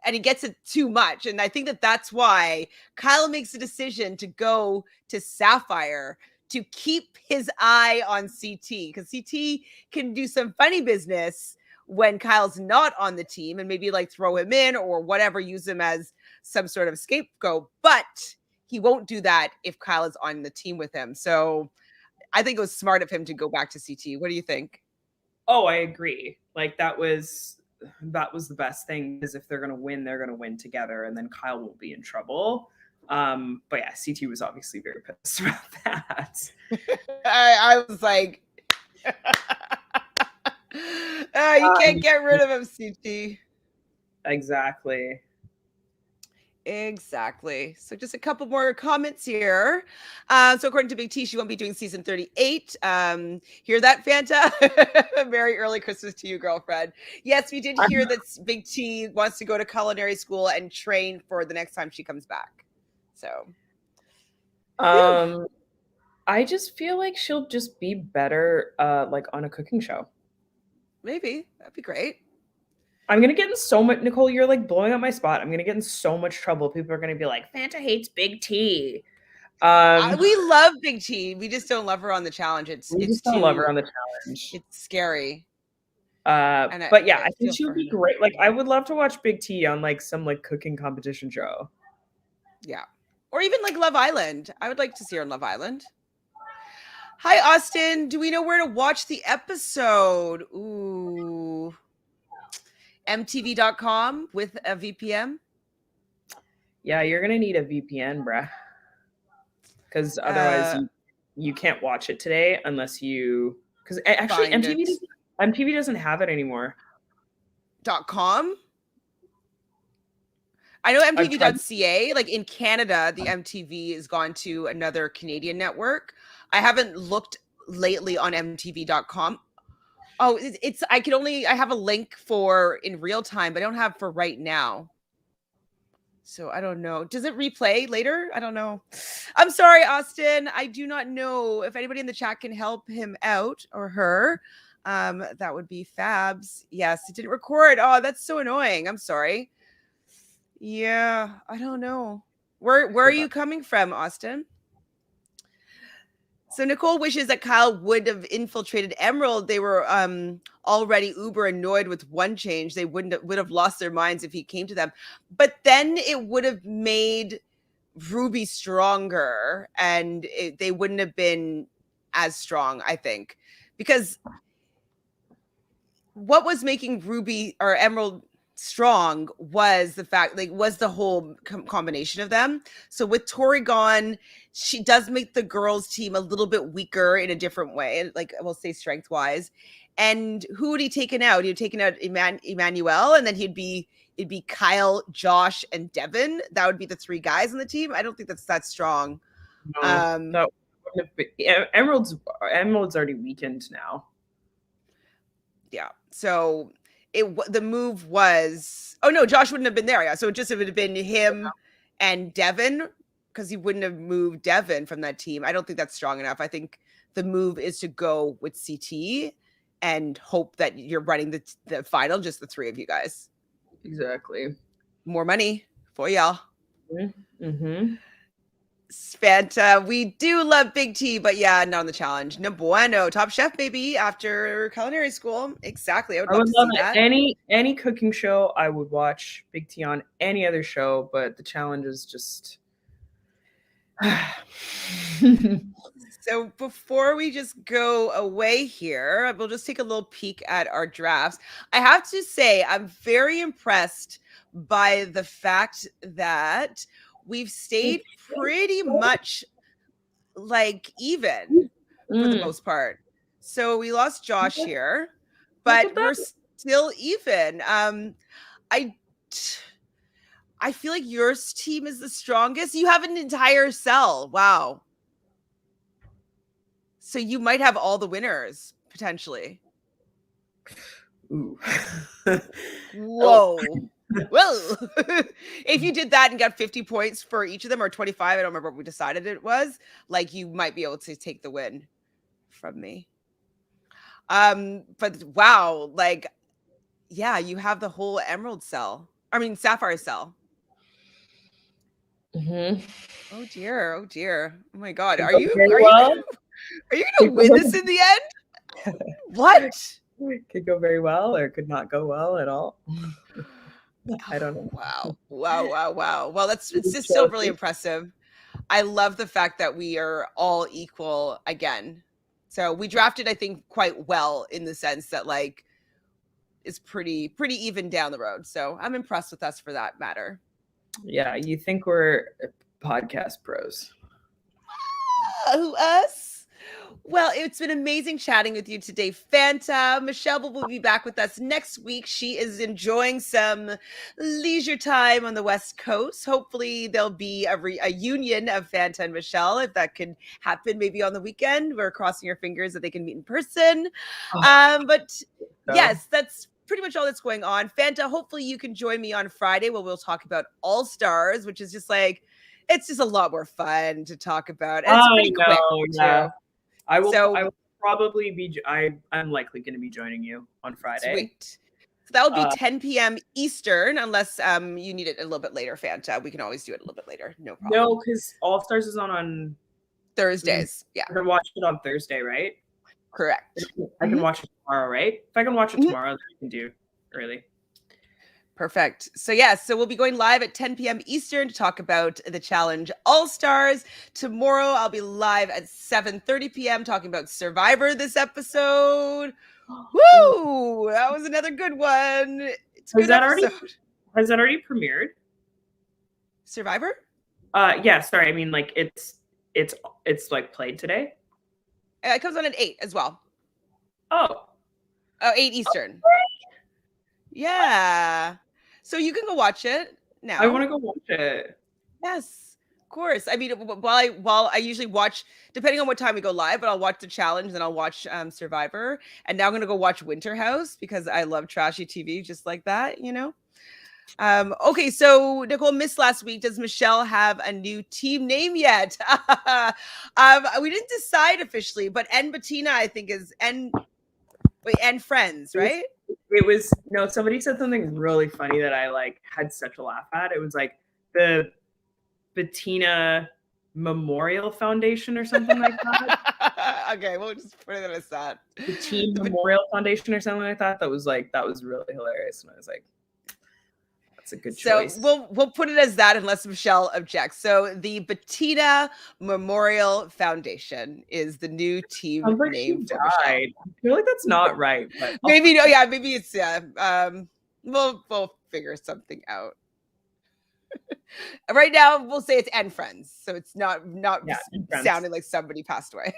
And he gets it too much. And I think that that's why Kyle makes a decision to go to Sapphire to keep his eye on CT, because CT can do some funny business when Kyle's not on the team and maybe like throw him in or whatever, use him as some sort of scapegoat. But he won't do that if Kyle is on the team with him. So I think it was smart of him to go back to CT. What do you think? Oh, I agree. Like that was the best thing, because if they're going to win together, and then Kyle won't be in trouble. But yeah, CT was obviously very pissed about that. I was like, you can't get rid of him, CT. Exactly. So just a couple more comments here. So according to Big T, she won't be doing season 38. Hear that, Fanta? Merry early Christmas to you, girlfriend. Yes, we did hear that Big T wants to go to culinary school and train for the next time she comes back. So I just feel like she'll just be better like on a cooking show. Maybe. That'd be great. I'm going to get in so much, Nicole, you're like blowing up my spot. I'm going to get in so much trouble. People are going to be like, Fanta hates Big T. We love Big T. We just don't love her on the challenge. We just don't love her on the challenge. It's scary. But yeah, I think she would be great. Like, I would love to watch Big T on like some like cooking competition show. Yeah. Or even like Love Island. I would like to see her on Love Island. Hi, Austin. Do we know where to watch the episode? Ooh. MTV.com with a VPN? Yeah, you're going to need a VPN, bruh. Because otherwise you can't watch it today unless you... Because actually MTV doesn't have it anymore. .com? I know MTV.ca. Like in Canada, the MTV has gone to another Canadian network. I haven't looked lately on MTV.com. Oh, I have a link for in real time, but I don't have for right now. So I don't know. Does it replay later? I don't know. I'm sorry, Austin. I do not know. If anybody in the chat can help him out or her, that would be fabs. Yes, it didn't record. Oh, that's so annoying. I'm sorry. Yeah, I don't know. Where are you coming from, Austin? So Nicole wishes that Kyle would have infiltrated Emerald. They were already uber annoyed with one change. They would have lost their minds if he came to them. But then it would have made Ruby stronger, and they wouldn't have been as strong, I think, because what was making Ruby or Emerald strong was the fact, like, was the whole combination of them. So with Tori gone, she does make the girls team a little bit weaker in a different way, like we'll say strength wise. And who would he taken out? He'd taken out Emanuel, and then it'd be Kyle, Josh, and Devin. That would be the three guys on the team. I don't think that's that strong. No, Emerald's already weakened now. Yeah. So the move was, oh no, Josh wouldn't have been there. Yeah. So it just would have been him and Devin, because he wouldn't have moved Devin from that team. I don't think that's strong enough. I think the move is to go with CT and hope that you're running the final, just the three of you guys. Exactly. More money for y'all. Mm-hmm. Fanta, we do love Big T, but yeah, not on the challenge. No bueno. Top Chef, baby, after culinary school. Exactly. I would love to see that. Any cooking show, I would watch Big T on any other show, but the challenge is just... So before we just go away here, we'll just take a little peek at our drafts. I have to say, I'm very impressed by the fact that we've stayed pretty much like even for the most part. So we lost Josh here, but we're still even. I feel like your team is the strongest. You have an entire cell. Wow. So you might have all the winners potentially. Ooh. Whoa. Well, if you did that and got 50 points for each of them, or 25, I don't remember what we decided it was, like, you might be able to take the win from me. But wow, like, yeah, you have the whole emerald cell. I mean, sapphire cell. Mm-hmm. Oh dear. Oh my God. Are you gonna win this in the end? What? It could go very well, or it could not go well at all. I don't know. Wow. Well, it's just so really impressive. I love the fact that we are all equal again. So we drafted, I think, quite well in the sense that, like, it's pretty even down the road. So I'm impressed with us for that matter. Yeah, you think we're podcast pros. Who, us? Well, it's been amazing chatting with you today, Fanta. Michelle will be back with us next week. She is enjoying some leisure time on the West Coast. Hopefully there'll be a union of Fanta and Michelle, if that can happen maybe on the weekend. We're crossing our fingers that they can meet in person. Yes, that's pretty much all that's going on. Fanta, hopefully you can join me on Friday where we'll talk about All Stars, which is just like, it's just a lot more fun to talk about. And it's pretty quick too. I will probably be. I'm likely going to be joining you on Friday. Sweet. So that will be 10 p.m. Eastern, unless you need it a little bit later, Fanta. We can always do it a little bit later. No problem. No, because All Stars is on Thursdays. Yeah. I can watch it on Thursday, right? Correct. I can watch it tomorrow, right? If I can watch it tomorrow, then I can do early. Perfect. So so we'll be going live at 10 p.m. Eastern to talk about the challenge All Stars. Tomorrow I'll be live at 7:30 p.m. talking about Survivor this episode. Woo! That was another good one. Has that already premiered? Survivor? Yeah, sorry. I mean, like, it's like played today. It comes on at 8 as well. Oh, 8 Eastern. Yeah. So you can go watch it now. I want to go watch it. Yes, of course. I mean, while I usually watch, depending on what time we go live, but I'll watch the challenge, then I'll watch Survivor. And now I'm going to go watch Winter House because I love trashy TV just like that, you know? Okay, so Nicole missed last week. Does Michelle have a new team name yet? We didn't decide officially, but Bettina, I think, is and Friends, right? It was somebody said something really funny that I had such a laugh at. It was like the Bettina Memorial Foundation or something like that. Okay, we'll just put it as that. The Teen Memorial Foundation or something like that. That was really hilarious. And I was like, that's a good choice. So we'll put it as that unless Michele objects. So the Bettina Memorial Foundation is the new team name for Michele. I feel like that's not right, but maybe maybe it's we'll figure something out. Right now, we'll say it's and friends, so it's not sounding like somebody passed away.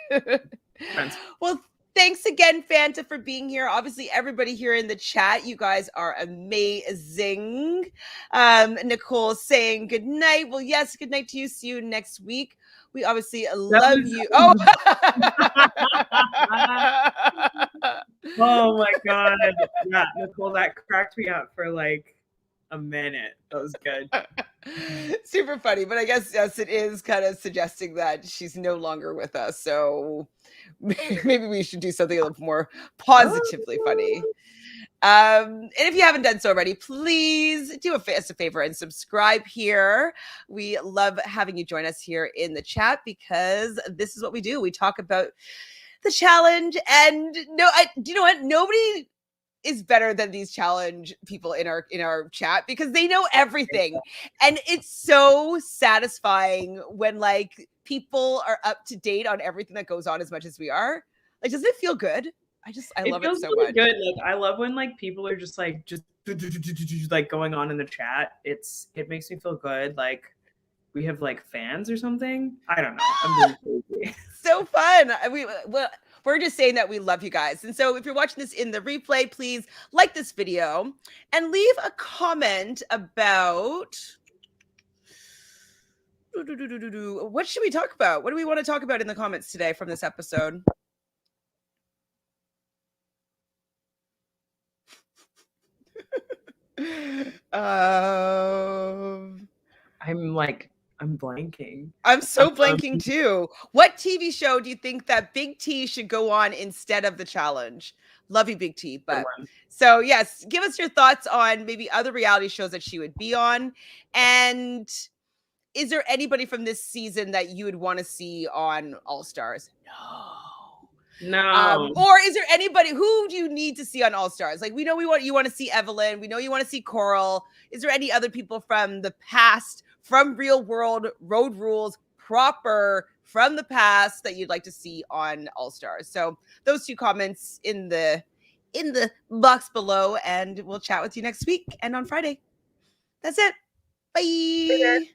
Friends. Well, thanks again, Fanta, for being here. Obviously, everybody here in the chat, you guys are amazing. Nicole saying good night. Well, yes, good night to you. See you next week. We obviously love you. Oh. Oh my God. Yeah, Nicole, that cracked me up for like a minute. That was good. Super funny, but I guess yes, it is kind of suggesting that she's no longer with us. So maybe we should do something a little more positively funny. And if you haven't done so already, please do us a favor and subscribe here. We love having you join us here in the chat because this is what we do. We talk about the challenge, and do you know what? Nobody is better than these challenge people in our chat because they know everything. And it's so satisfying when like people are up to date on everything that goes on as much as we are. Like, doesn't it feel good? I love it so really much. Good. Like, I love when like people are just like going on in the chat. It makes me feel good. Like we have like fans or something. I don't know. I'm really crazy. So fun. We're just saying that we love you guys. And so if you're watching this in the replay, please like this video and leave a comment about what should we talk about? What do we want to talk about in the comments today from this episode? I'm blanking. I'm so blanking too. What TV show do you think that Big T should go on instead of the challenge? Love you, Big T. But so yes, give us your thoughts on maybe other reality shows that she would be on. And is there anybody from this season that you would want to see on All Stars? No. Or is there anybody who do you need to see on All Stars? Like you want to see Evelyn. We know you want to see Coral. Is there any other people from the past, from Real World, Road Rules, proper from the past that you'd like to see on All Stars? So those two comments in the box below, and we'll chat with you next week and on Friday. That's it. Bye.